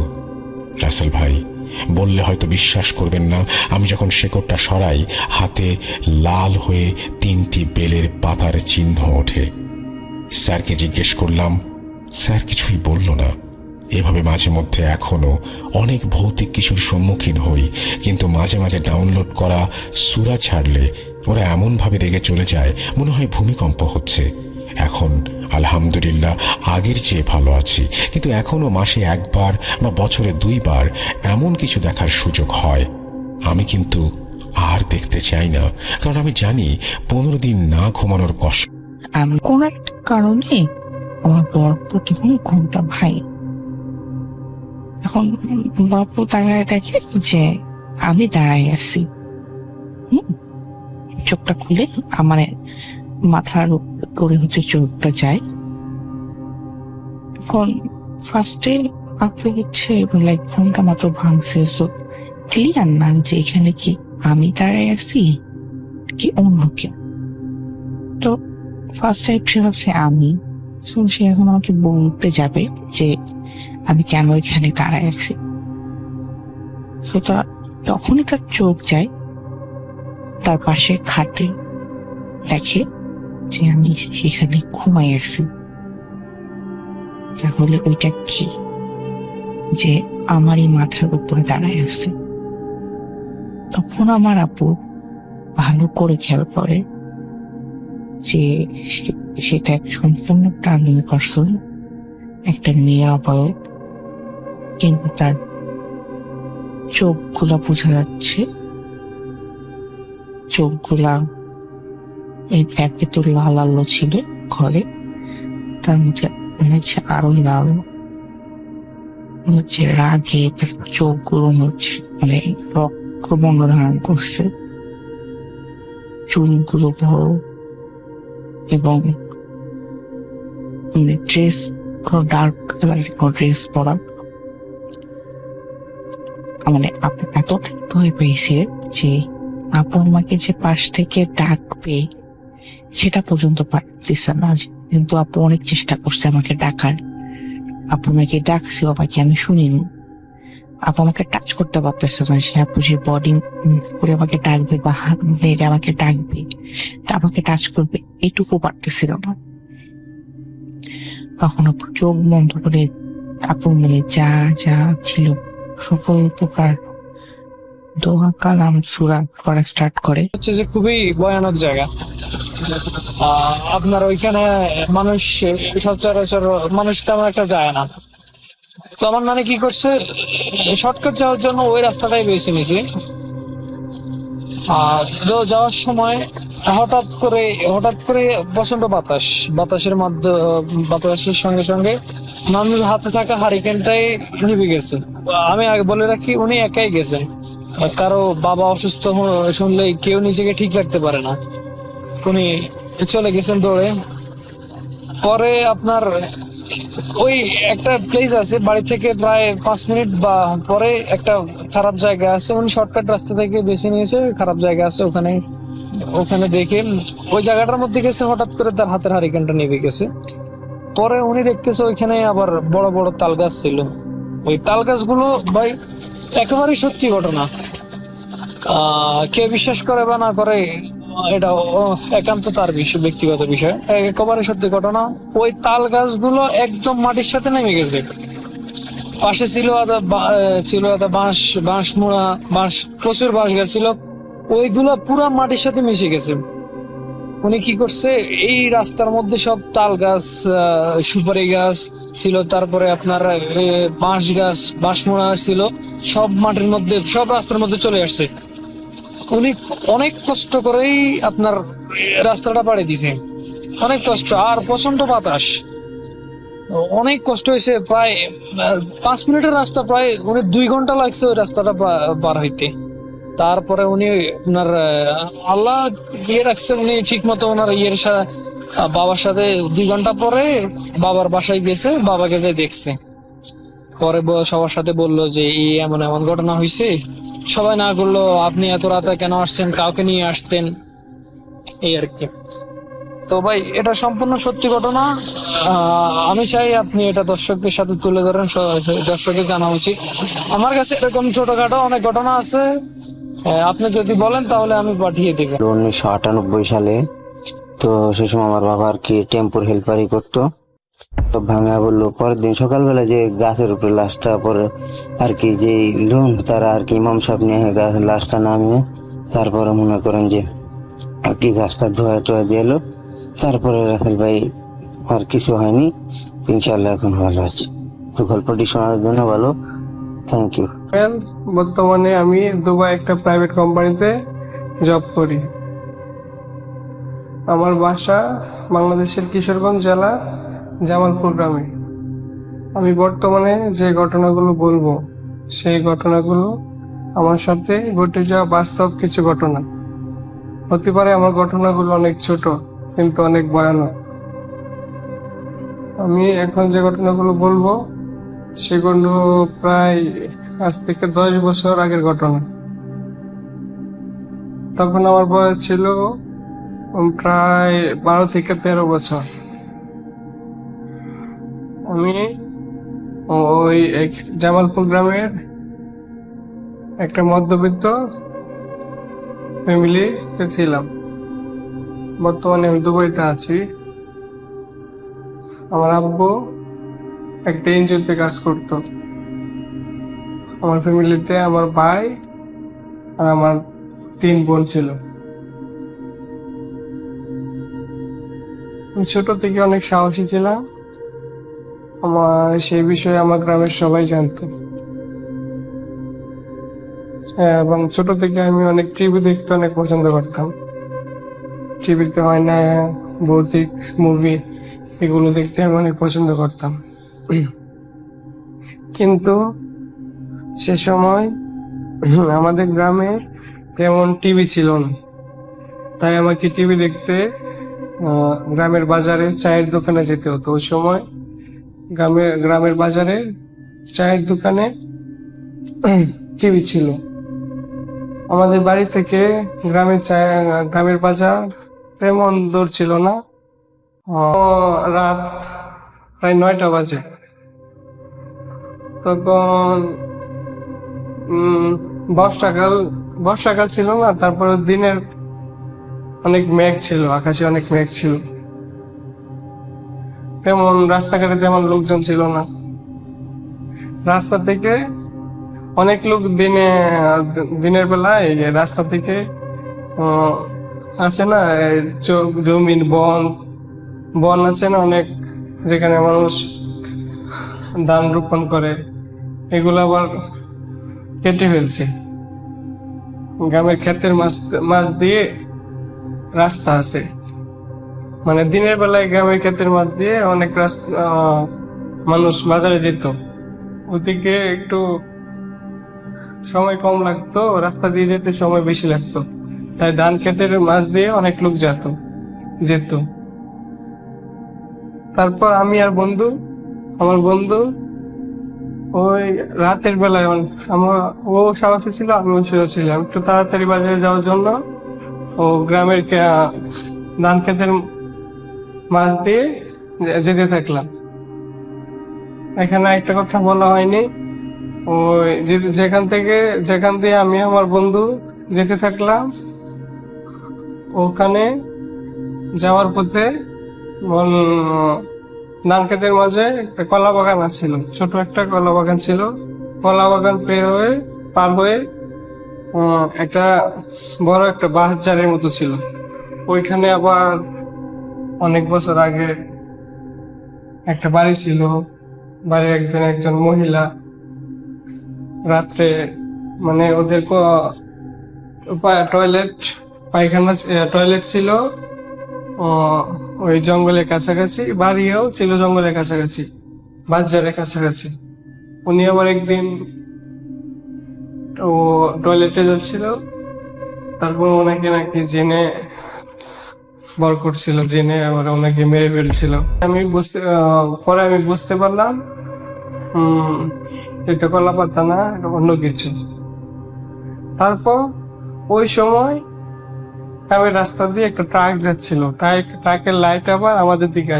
A: রাসেল ভাই, বললে হয়তো বিশ্বাস করবেন না, আমি যখন শেকড়টা সরাই, হাতে লাল হয়ে 3টি বেলের পাতার চিহ্ন ওঠে। স্যারকে জিজ্ঞেস করলাম, স্যার কিছুই বলল না। এভাবে মাঝে মধ্যে এখনো অনেক ভৌতিক কিছুর সম্মুখীন হই, কিন্তু মাঝে মাঝে ডাউনলোড করা সূরা ছাড়লে ওরা এমনভাবে রেগে চলে যায়, মনে হয় ভূমিকম্প হচ্ছে। এখন আলহামদুলিল্লাহ আগের চেয়ে ভালো আছি, কিন্তু এখনো মাসে একবার বা বছরে 2বার এমন কিছু দেখার সুযোগ হয়। আমি কিন্তু আর দেখতে চাই না, কারণ আমি জানি 15 দিন না ঘুমানোর কষ্ট।
B: আমি কোন একটা কারণে আমার বরপু ঘুমটা ভাই। এখন বরপু তাকায় দেখে যে আমি দাঁড়াই আছি। চোখটা খুলে আমার মাথার উপরে চোখটা যায়। এখন ফার্স্টে আপনি লাইক ফোনটা মাত্র ভাঙছে, সো ক্লিয়ার না যে এখানে কি আমি দাঁড়াই আছি কি অন্য কেউ। তো ফার্স্ট টাইম সে ভাবছে আমি, সো সে এখন আমাকে বলতে যাবে যে আমি কেন এখানে দাঁড়ায় আছি। তখনই তার চোখ যায় তার পাশে খাটে, দেখে যে আমি সেখানে ঘুমাই আছি। তাহলে ওইটা কি যে আমারই মাথার উপরে দাঁড়ায় আছে। তখন আমার আপু ভালো করে খেয়াল করে যে সেটা এক সম্পূর্ণ টার্নিং পারসন, একটা মেয়ের অপরাধ, কিন্তু তার চোখগুলা বোঝা যাচ্ছে, চোখগুলা এই একে তো লাল আলো ছিল ঘরে, তার মধ্যে মনে হচ্ছে আরো লাল, মনে হচ্ছে রাগে তার চোখগুলো মানে রক্তবর্ণ ধারণ করছে, চুলগুলো বড়, এবং ড্রেস ডার্ক কালারের ড্রেস পরা। মানে আপু এতটাই ভয় পেয়েছে যে আপু আমাকে যে পাশ থেকে ডাকবে সেটা পর্যন্ত পারতেছে না, কিন্তু আপু অনেক চেষ্টা করছে আমাকে ডাকার। আপু আমাকে ডাকছে, বাবাকে আমি শুনিনি। আপু আমাকে টাচ করতে পারতেছে না, সে আপু যে বডি মুভ করে আমাকে ডাকবে বা হাত নেড়ে আমাকে ডাকবে, আমাকে টাচ করবে, এটুকু পারতেছিল না। তখন আপু চোখ বন্ধ করে আপুর মনে যা যা ছিল সকল প্রকার দোয়া কালাম সূরা পড়া স্টার্ট করে।
C: হচ্ছে যে খুবই ভয়ানক জায়গা। আপনার ওইখানে মানুষ সচরাচর মানুষ তেমন একটা যায় না। তো আমার নানি কি করছে, শর্টকাট যাওয়ার জন্য ওই রাস্তাটাই বেছে নিয়েছে। যাওয়ার সময় হঠাৎ করে প্রচন্ড বাতাসের সঙ্গে সঙ্গে নানুর হাতে থাকা হারিকেনটাই নিভে গেছে। আমি আগে বলে রাখি, উনি একাই গেছেন, কারো বাবা অসুস্থ শুনলে কেউ নিজেকে ঠিক রাখতে পারে না, উনি চলে গেছেন দৌড়ে। পরে আপনার ওই একটা প্লেস আছে বাড়ি থেকে প্রায় 5 মিনিট বা পরে একটা খারাপ জায়গা আছে, উনি শর্টকাট রাস্তা থেকে বেছে নিয়েছে, খারাপ জায়গা আছে ওখানে, ওখানে দেখে ওই জায়গাটার মধ্যে গেছে, হঠাৎ করে তার হাতের হারিকেনটা নিভে গেছে। পরে উনি দেখতেছে ওইখানে আবার বড় বড় তাল গাছ ছিল। ওই তাল গাছগুলো ভাই একেবারেই সত্যি ঘটনা, কে বিশ্বাস করে বা না করে এটা একান্ত তার বিষয়, ব্যক্তিগত বিষয়। একেবারে সত্যি ঘটনা, ওই তাল গাছগুলো একদম মাটির সাথে নেমে গেছে। পাশে ছিল বাঁশ, বাঁশমুড়া, প্রচুর বাঁশ গাছ ছিল, ওইগুলো পুরা মাটির সাথে মিশে গেছে। উনি কি করছে, এই রাস্তার মধ্যে সব তাল গাছ, সুপারি গাছ ছিল, তারপরে আপনার বাঁশ গাছ, বাঁশমুড়া ছিল, সব মাটির মধ্যে, সব রাস্তার মধ্যে চলে আসছে। উনি অনেক কষ্ট করেই আপনার রাস্তাটা পাড়ি দিছে, অনেক কষ্ট, আর প্রচন্ড বাতাস, অনেক কষ্ট হয়েছে। প্রায় 5 মিনিটের রাস্তা, প্রায় উনি 2 ঘন্টা লাগছে ওই রাস্তাটা পার হইতে। তারপরে উনি ওনার আল্লাহ ইয়ে রাখছে, উনি ঠিক মতো ওনার বাবার সাথে 2 ঘন্টা পরে বাবার বাসায় গেছে, বাবাকে যাই দেখছে। পরে সবার সাথে বললো যে এই এমন এমন ঘটনা হয়েছে। সবাই না করলো, আপনি এত রাতে কেন আসছেন, কাউকে নিয়ে আসতেন, এই আর কি। তো ভাই এটা সম্পূর্ণ সত্যি ঘটনা। আমি চাই আপনি এটা দর্শকদের সাথে তুলে ধরেন, দর্শকের জানা উচিত। আমার কাছে এরকম ছোটখাটো অনেক ঘটনা আছে, আপনি যদি বলেন তাহলে আমি পাঠিয়ে দিব।
D: 1998 সালে, তো সে সময় আমার বাবা আর কি টেম্পোর হেল্পারি করতো। তো ভাঙা বললো পরের দিন সকালবেলা যে গাছের উপরে লাশটা পরে আর কি যে লোন তারা আর কি ইমাম সাহেব নিয়ে লাশটা নামিয়ে তারপরে মনে করেন যে আর কি গাছটা ধোয়া টোয়া দিয়ে এলো। তারপরে রাসেল ভাই আর কিছু হয়নি, ইনশাল্লাহ এখন ভালো আছে। তো গল্পটি শোনার জন্য ভালো, থ্যাংক ইউ।
E: বর্তমানে আমি দুবাই একটা প্রাইভেট কোম্পানিতে জব করি। আমার বাসা বাংলাদেশের কিশোরগঞ্জ জেলা জামালপুর গ্রামে। আমি বর্তমানে যে ঘটনাগুলো বলবো সেই ঘটনাগুলো আমার সাথে ঘটে যাওয়া বাস্তব কিছু ঘটনা। হতে পারে আমার ঘটনাগুলো অনেক ছোট কিন্তু অনেক ভয়ানক। আমি এখন যে ঘটনাগুলো বলবো সেগুলো প্রায় আজ থেকে 10 বছর আগের ঘটনা। তখন আমার বয়স ছিল প্রায় 12 থেকে 13 বছর। আমি ওই জামালপুর গ্রামের একটা মধ্যবিত্ত ফ্যামিলিতে ছিলাম। বর্তমানে আমি দুবাইতে আছি। আমার আব্বু একটা এনজিওতে কাজ করতো। আমার ফ্যামিলিতে আমার ভাই আর আমার 3 বোন ছিল। আমি ছোট থেকে অনেক সাহসী ছিলাম, আমার সেই বিষয়ে আমার গ্রামের সবাই জানতো। এবং ছোট থেকে আমি অনেক টিভি দেখতে অনেক পছন্দ করতাম। টিভিতে হয় না ভৌতিক মুভি, এগুলো দেখতে আমি অনেক পছন্দ করতাম। কিন্তু সে সময় আমাদের গ্রামে তেমন টিভি ছিল না, তাই আমাকে টিভি দেখতে গ্রামের বাজারে চায়ের দোকানে যেতে হতো। ওই সময় গ্রামের বাজারে চায়ের দোকানে টিভি ছিল। আমাদের বাড়ি থেকে গ্রামের বাজার তেমন দূর ছিল না। রাত প্রায় 9টা বাজে। তখন বর্ষাকাল ছিল না, তারপরে দিনের অনেক মেঘ ছিল, আকাশে অনেক মেঘ ছিল। তেমন রাস্তাঘাটে তেমন লোকজন ছিল না। রাস্তা থেকে অনেক লোক দিনের বেলা এই যে রাস্তা থেকে আছে না জমিন বন আছে না অনেক, যেখানে মানুষ ধান রোপণ করে, এগুলো আবার কেটে ফেলছে। গ্রামের ক্ষেতের মাছ দিয়ে রাস্তা আছে, মানে দিনের বেলায় গ্রামের ক্ষেতের মাছ দিয়ে অনেক মানুষ বাজারে যেত। ওদিকে একটু সময় কম লাগতো, রাস্তা দিয়ে যেতে সময় বেশি লাগতো, তাই ধান ক্ষেতের মাছ দিয়ে অনেক লোক যেত। তারপর আমি আর আমার বন্ধু ওই রাতের বেলায় আমার ও সাহসী ছিল, আমি ছিলাম একটু তাড়াতাড়ি বাজারে যাওয়ার জন্য। ও গ্রামের ধান ক্ষেতের মাছ দিয়ে যেতে থাকলাম। এখানে একটা কথা বলা হয়নি, ওই যেখান দিয়ে আমি আমার বন্ধু যেতে থাকলাম, ওখানে যাওয়ার পথে ধান ক্ষেতের মাঝে একটা কলা বাগান ছিল, ছোট একটা কলা বাগান ছিল। কলা বাগান পার হয়ে একটা বড় একটা বাঁশ ঝাড়ের মতো ছিল। ওইখানে আবার অনেক বছর আগে একটা বাড়ি ছিল। বাড়ির একজন মহিলা রাত্রে মানে ওদের টয়লেট ছিল ওই জঙ্গলের কাছাকাছি, বাড়িও ছিল জঙ্গলের কাছাকাছি, বাজারের কাছাকাছি। উনি আবার একদিন ও টয়লেটে যাচ্ছিল, তারপর ওনাকে নাকি জেনে বল করছিল, জেনে আবার ওনাকে মেরে ফেলছিল। পরে আমি বুঝতে পারলাম এটা কলা পাতা না, এটা অন্য কিছু। তারপর ওই সময় আমি রাস্তা দিয়ে একটা ট্রাক যাচ্ছিল, ট্রাকের লাইট আবার আমাদের দিকে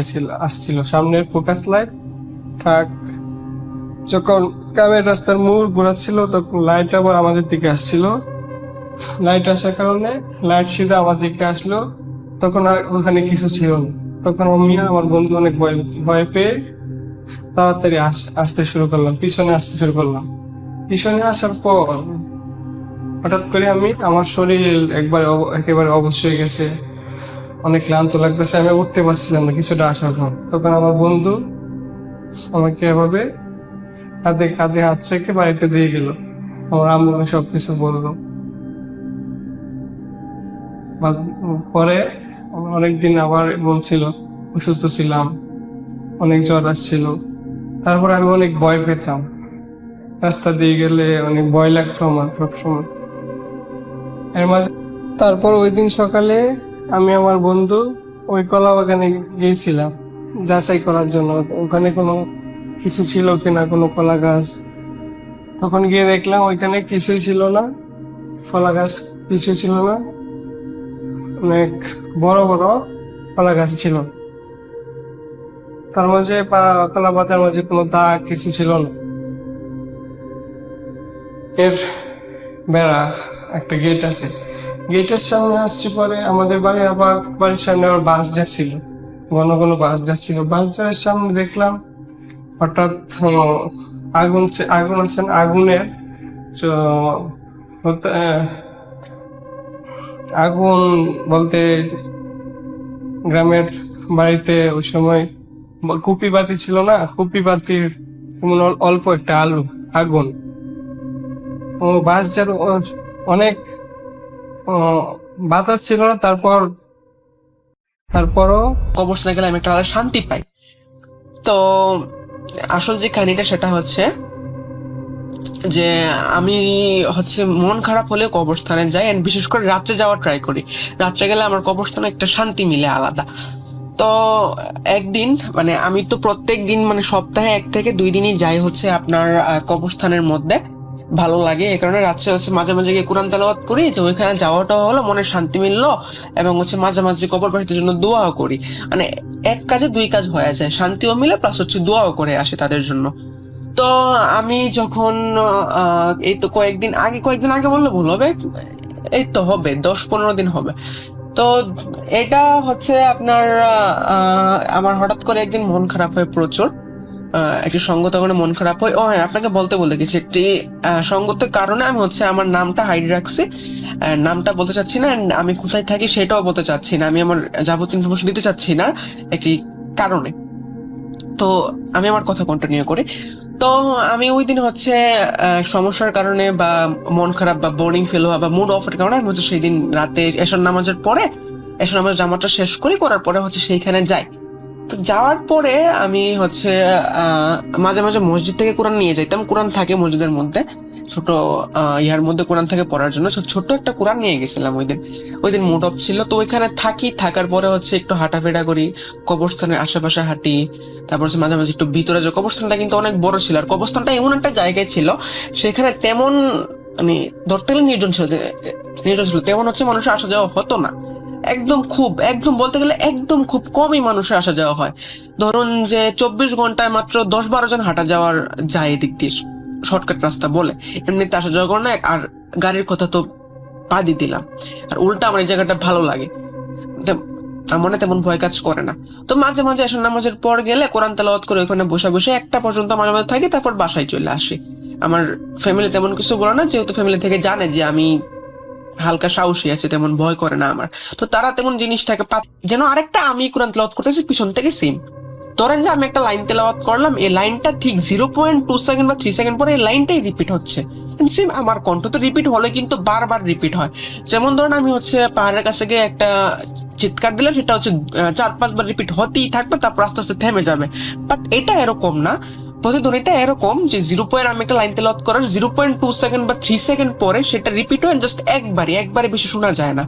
E: আসছিল, সামনের ফোকাস লাইট। ট্রাক যখন গ্রামের রাস্তার মোড় ঘোরাচ্ছিল তখন লাইট আবার আমাদের দিকে আসছিল। লাইট আসার কারণে লাইট সিধা আমার দিকে আসলো। তখন আর ওখানে কিছু ছিল না। তখন আমি আমার বন্ধু অনেক ভয় পেয়ে তাড়াতাড়ি আসতে শুরু করলাম, পিছনে আসতে শুরু করলাম। পিছনে আসার পর হঠাৎ করে আমার শরীর একেবারে অবশ হয়ে গেছে, অনেক ক্লান্ত লাগতেছে, আমি উঠতে পারছিলাম না কিছুটা আসার পর। তখন আমার বন্ধু আমাকে এভাবে কাঁধে হাত রেখে বাড়িতে দিয়ে গেল। আমার আম্মুকে সবকিছু বললো। পরে অনেকদিন আবার বলছিল, অসুস্থ ছিলাম, অনেক জ্বর আসছিল। তারপর আমি অনেক ভয় পেতাম, রাস্তা দিয়ে গেলে অনেক ভয় লাগতো আমার সবসময়। এর মাঝে তারপর ওই দিন সকালে আমি আমার বন্ধু ওই কলা বাগানে গিয়েছিলাম যাচাই করার জন্য, ওখানে কোনো কিছু ছিল কিনা, কোনো কলা গাছ। তখন গিয়ে দেখলাম ওইখানে কিছুই ছিল না, কলা গাছ কিছুই ছিল না, অনেক বড় বড় কলা গাছ ছিল। তার মাঝে কলা পাতার মাঝে কোনো দাগ কিছু ছিল না। এর বেড়া একটা গেট আছে, গেটের সামনে আসছি। পরে আমাদের বাড়ির সামনে আবার বাস যাচ্ছিল, ঘন ঘন বাস যাচ্ছিল। বাসের সামনে দেখলাম হঠাৎ আগুন আছেন, আগুন বলতে গ্রামের বাড়িতে ওই সময় কুপি বাতি ছিল না, কুপি বাতির অল্প একটা আগুন। ও বাস যার অনেক বাতাস ছিল না। তারপরও
F: কবরস্থানে গেলে আমি একটা আলাদা শান্তি পাই। তো আসল যে কাহিনীটা সেটা হচ্ছে যে আমি মন খারাপ হলে কবরস্থানে যাই, এন্ড বিশেষ করে রাত্রে যাওয়ার ট্রাই করি। রাত্রে গেলে আমার কবরস্থানে একটা শান্তি মিলে আলাদা। তো একদিন মানে আমি তো প্রত্যেক দিন মানে সপ্তাহে 1 থেকে 2 দিনই যাই আপনার কবরস্থানের মধ্যে, ভালো লাগে। এই কারণে রাত্রে মাঝে মাঝে গিয়ে কোরআন তেলাওয়াত করি, যে ওইখানে যাওয়াটাও হলো, মনে শান্তি মিললো, এবং মাঝে মাঝে কবরবাসীদের জন্য দোয়াও করি। মানে এক কাজে 2 কাজ হয়ে যায়, শান্তিও মিলে প্লাস দোয়াও করে আসে তাদের জন্য। তো আমি যখন এই তো কয়েকদিন আগে বললে ভুল হবে, এই তো হবে 10-15 দিন হবে। তো এটা আপনার আমার হঠাৎ করে একদিন মন খারাপ হয় প্রচুর, একটি সঙ্গত কারণে মন খারাপ হয়। হ্যাঁ, আপনাকে বলতে গেছি, একটি সঙ্গতের কারণে আমি আমার নামটা হাইড রাখছি, নামটা বলতে চাচ্ছি না, আমি কোথায় থাকি সেটাও বলতে চাচ্ছি না, আমি আমার যাবতীয় ইনফরমেশন দিতে চাচ্ছি না একটি কারণে। তো আমি আমার কথা কন্টিনিউ করি। তো আমি ওই দিন সমস্যার কারণে বা মন খারাপ বা বোরিং ফিল হওয়া বা মুড অফের কারণে আমি সেই দিন রাতে এশার নামাজের পরে জামাটা শেষ করার পরে সেইখানে যাই। তো যাওয়ার পরে আমি মাঝে মাঝে মসজিদ থেকে কোরআন নিয়ে যাইতাম, কোরআন থাকে মসজিদের মধ্যে, ছোট ইয়ার মধ্যে কোরআন থেকে পড়ার জন্য ছোট্ট একটা কোরআন নিয়ে গেছিলাম ওই দিন মুড অফ ছিল। তো ওইখানে থাকার পরে হচ্ছে একটু হাঁটাফেরা করি, কবরস্থানের আশেপাশে হাঁটি, তারপর হচ্ছে মাঝে মাঝে একটু ভিতরে যে কবরস্থানটা কিন্তু অনেক বড় ছিল, আর কবরস্থানটা এমন একটা জায়গায় ছিল সেখানে তেমন মানে ধরতে গেলে নির্জন ছিল, তেমন হচ্ছে মানুষের আসা যাওয়া হতো না, একদম বলতে গেলে একদম খুব কমই মানুষের আসা যাওয়া হয়। ধরুন যে 24 ঘন্টায় মাত্র 10-12 জন হাঁটা যাওয়ার যায় এদিক দিয়ে, শর্টকাট রাস্তা বলে, এমনিতে আসা যাওয়া করে না। আর গাড়ির কথা তো বাদই দিলাম। আর উল্টা আমার এই জায়গাটা ভালো লাগে, মনে তেমন ভয় কাজ করে না। তো মাঝে মাঝে আসলে নামাজের পর গেলে কোরআন তেলাওয়াত করে ওখানে বসে বসে 1টা পর্যন্ত মাঝে মাঝে থাকি, তারপর বাসায় চলে আসি। আমার ফ্যামিলি তেমন কিছু বলে না, যেহেতু ফ্যামিলি থেকে জানে যে আমি হালকা সাহসী আছে, তেমন ভয় করে না আমার। তো তারা তেমন জিনিসটাকে যেন আরেকটা আমি কোরআন তেলাওয়াত করতেছি পিছন থেকে সেম। ধরেন যে আমি একটা লাইন তেলাওয়াত করলাম, এই লাইনটা ঠিক 0.2 সেকেন্ড বা 3 সেকেন্ড পরে এই লাইনটাই রিপিট হচ্ছে। সেম আমার কণ্ঠ তো রিপিট হলে কিন্তু বারবার রিপিট হয়। যেমন ধরেন আমি হচ্ছে পাহাড়ের কাছে গিয়ে একটা চিৎকার দিলাম, সেটা হচ্ছে 4-5 বার রিপিট হতেই থাকবে, তারপর আস্তে আস্তে থেমে যাবে। বাট এটা এরকম না, প্রতিধ্বনিটা এরকম যে আমি একটা লাইন তেলাওয়াত করার 0.2 সেকেন্ড বা 3 সেকেন্ড পরে সেটা রিপিট হয় জাস্ট একবারে বেশি শোনা যায় না,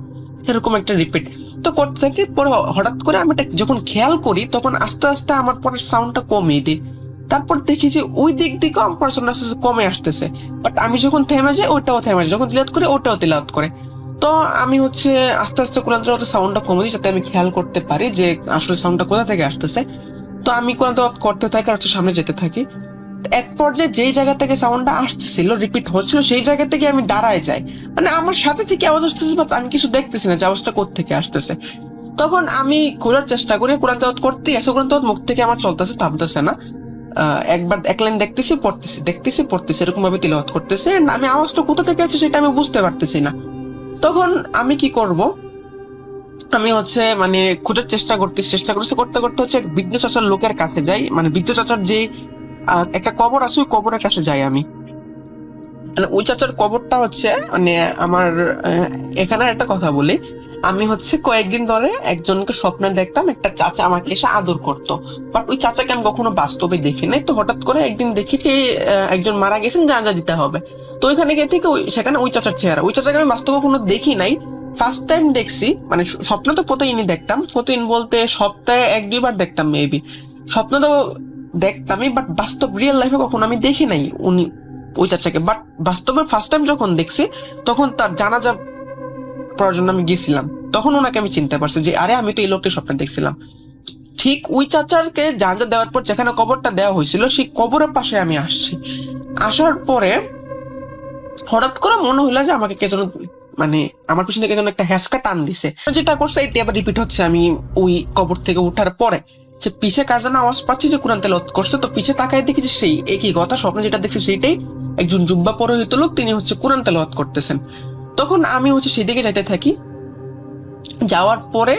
F: এরকম একটা রিপিট। তো করতে থাকি, পরে হঠাৎ করে আমি এটা যখন খেয়াল করি তখন আস্তে আস্তে আমার পরের সাউন্ডটা কমিয়ে দিই। তারপর দেখি যে ওই দিক দিকেও আমার পরের সাউন্ড আস্তে আস্তে কমে আসতেছে, বাট আমি যখন থেমে যাই ওটাও থেমে যায়, যখন তিলাওয়াত করি ওটাও তিলাওয়াত করে। তো আমি হচ্ছে আস্তে আস্তে কোরআন তেলাওয়াতের সাউন্ডটা কমে দিই, যাতে আমি খেয়াল করতে পারি যে আসলে সাউন্ডটা কোথা থেকে আসতেছে। তো আমি কোরআন তেলাওয়াত করতে থাকি আর হচ্ছে সামনে যেতে থাকি। এক পর্যায়ে যেই জায়গা থেকে সাউন্ডটা আসতেছিল, রিপিট হচ্ছিল, সেই জায়গা থেকে আমি দাঁড়ায় যাই, মানে আমার সাথে থেকে আওয়াজ আসতেছে বাট আমি কিছু দেখতেছি না যে আওয়াজটা কোত্থেকে আসতেছে। তখন আমি খোঁজার চেষ্টা করি, কোরআন তেলাওয়াত করতেই আছে, কোরআন তেলাওয়াত মুখ থেকে আমার চলতেছে, থামতেছে না। একবার এক লাইন দেখতেছি পড়তেছি এরকম ভাবে তিলাওয়াত করতেছে, আমি আওয়াজটা কোথা থেকে আসছে সেটা আমি বুঝতে পারতেছি না। তখন আমি কি করব, আমি হচ্ছে মানে খোঁজার চেষ্টা করতে হচ্ছে এক বৃদ্ধ চাচার লোকের কাছে যাই, মানে বৃদ্ধ চাচার যে একটা কবর আছে ওই কবরের কাছে যাই আমি। মানে ওই চাচার কবরটা হচ্ছে মানে আমার এখানে একটা কথা বলি, আমি হচ্ছে কয়েকদিন ধরে একজনকে স্বপ্নে দেখতাম, একটা চাচা আমাকে এসে আদর করতো, বাট ওই চাচাকে আমি কখনো বাস্তবে দেখি নাই। তো হঠাৎ করে একদিন দেখি যে একজন মারা গেছেন, জানাজা দিতে হবে। তো ওইখানে গিয়ে থেকে সেখানে ওই চাচার চেহারা, ওই চাচাকে আমি বাস্তবে কখনো দেখি নাই, ফার্স্ট টাইম দেখছি। মানে স্বপ্ন তো প্রতিদিনই দেখতাম, প্রতিদিন বলতে সপ্তাহে 1-2 বার দেখতাম মেবি, স্বপ্ন তো দেখতামই, বাট বাস্তব রিয়েল লাইফে কখনো আমি দেখি নাই উনি ওই চাচাকে। বাট বাস্তবে ফার্স্ট টাইম যখন দেখছি তখন তার জানাজা পড়ার জন্য আমি গেছিলাম, তখন ওনাকে আমি চিনতে পারছি যে আরে আমি তো এই লোককে স্বপ্নে দেখছিলাম। ঠিক ওই চাচারকে জানাজা দেওয়ার পর যেখানে কবরটা দেওয়া হয়েছিল সেই কবরের পাশে আমি আসছি। আসার পরে হঠাৎ করে মনে হইলো যে আমাকে কে যেন মানে আমার পিছনে কে যেন একটা হ্যাসকা টান দিছে, যেটা করছে এটি আবার রিপিট হচ্ছে। আমি ওই কবর থেকে উঠার পরে যে পিছে কার যেন আওয়াজ পাচ্ছি যে কোরআন তেলাওয়াত করছে, তো পিছে তাকায় দেখি যে সেই একই কথা, স্বপ্নে যেটা দেখছি সেইটাই, একজন জুব্বা পরিহিত লোক, তিনি হচ্ছে কোরআন তেলাওয়াত করতেছেন। তখন আমি হচ্ছে সেই দিকে যাইতে থাকি, যাওয়ার পরে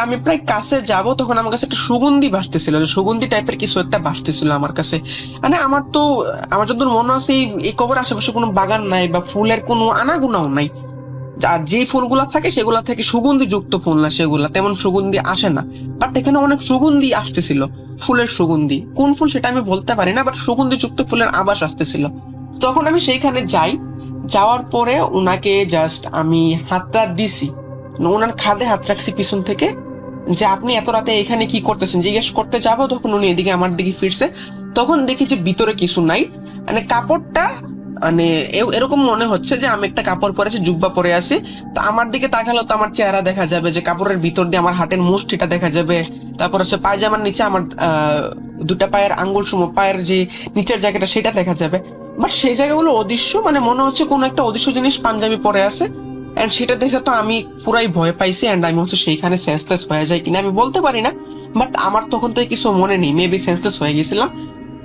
F: আমি প্রায় কাছে যাব, তখন আমার কাছে একটা সুগন্ধি ভাসতেছিল, সুগন্ধি টাইপের কিছু একটা ভাসতেছিল আমার কাছে। মানে আমার যতদূর মনে আছে এই কবর আশেপাশে কোনো বাগান নাই বা ফুলের কোনো আনাগোনাও নাই, আর যেই ফুলগুলা থাকে সেগুলা থেকে সুগন্ধি যুক্ত ফুল না, সেগুলা তেমন সুগন্ধি আসে না। বাট এখানে অনেক সুগন্ধি আসতেছিল, ফুলের সুগন্ধি, কোন ফুল সেটা আমি বলতে পারি না, বাট সুগন্ধি যুক্ত ফুলের আবাস আসতেছিল। তখন আমি সেইখানে যাই, যাওয়ার পরে ওনাকে জাস্ট আমি হাতটা দিছি, ওনার খাদে হাত রাখছি পিছন থেকে, যে আপনি এত রাতে এখানে কি করতেছেন জিজ্ঞেস করতে যাবো। তখন উনি এদিকে আমার দিকে ফিরছে, তখন দেখি যে ভিতরে কিছু নাই, মানে কাপড়টা মানে এরকম মনে হচ্ছে যে আমি একটা কাপড় পরেছি, জুব্বা পরে আছি। তো আমার দিকে তাকালে তো আমার চেহারা দেখা যাবে, যে কাপড়ের ভিতর দিয়ে আমার হাতের মুষ্টিটা দেখা যাবে, তারপর হচ্ছে পায়জামার নিচে আমার 2টা পায়ের আঙ্গুল সম, পায়ের যে নিচের জায়গাটা সেটা দেখা যাবে। বাট সেই জায়গাগুলো অদৃশ্য, মানে মনে হচ্ছে কোনো একটা অদৃশ্য জিনিস পাঞ্জাবি পরে আছে। এন্ড সেটা দেখে তো আমি পুরাই ভয় পাইছি, এন্ড আমি হচ্ছে সেইখানে সেন্সলেস হয়ে যায় কিনা আমি বলতে পারি না, বাট আমার তখন তো কিছু মনে নেই, মেবি সেন্সলেস হয়ে গেছিলাম।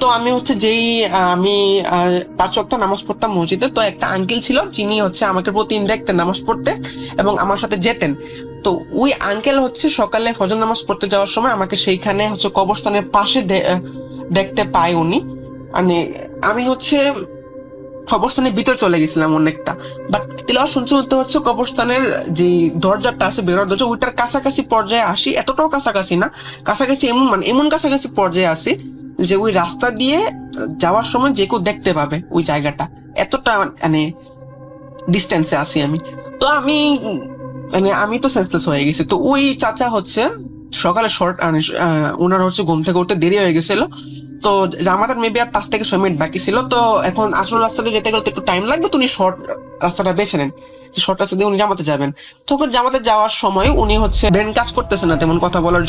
F: তো আমি হচ্ছে যেই আমি 5 ওয়াক্ত নামাজ পড়তাম মসজিদে, তো একটা আঙ্কেল ছিল যিনি হচ্ছে আমাকে প্রতিদিন দেখতেন নামাজ পড়তে এবং আমার সাথে যেতেন। তো ওই আঙ্কেল হচ্ছে সকালে ফজর নামাজ পড়তে যাওয়ার সময় আমাকে সেইখানে হচ্ছে কবরস্থানের পাশে দেখতে পাই উনি। মানে আমি হচ্ছে কবরস্থানের ভিতর চলে গেছিলাম অনেকটা, বাট তিলাওয়াত শুনতে হচ্ছে কবরস্থানের যে দরজাটা আছে, বেরোর দরজা, ওইটার কাছাকাছি পর্যায়ে আসি, এতটাও কাছাকাছি না, কাছাকাছি এমন কাছাকাছি পর্যায়ে আসি যে ওই রাস্তা দিয়ে যাওয়ার সময় যে কেউ দেখতে পাবে ওই জায়গাটা, এতটা মানে ডিস্টেন্সে আছি আমি। তো আমি তো সেন্সলেস হয়ে গেছি। তো ওই চাচা হচ্ছে সকালে ওনার হচ্ছে ঘুম থেকে উঠতে দেরি হয়ে গেছিল। তো আমাদের মেবি আর 5 থেকে 6 মিনিট বাকি ছিল। তো এখন আসল রাস্তাতে যেতে গেলে তো একটু টাইম লাগবে, তো উনি শর্ট রাস্তাটা বেছে নেন, শর্ট রাস্তা দিয়ে উনি জামাতে যাবেন। তখন জামাতে যাওয়ার সময় উনি হচ্ছে ব্রেন কাজ করতেছে না তেমন কথা বলার জন্য।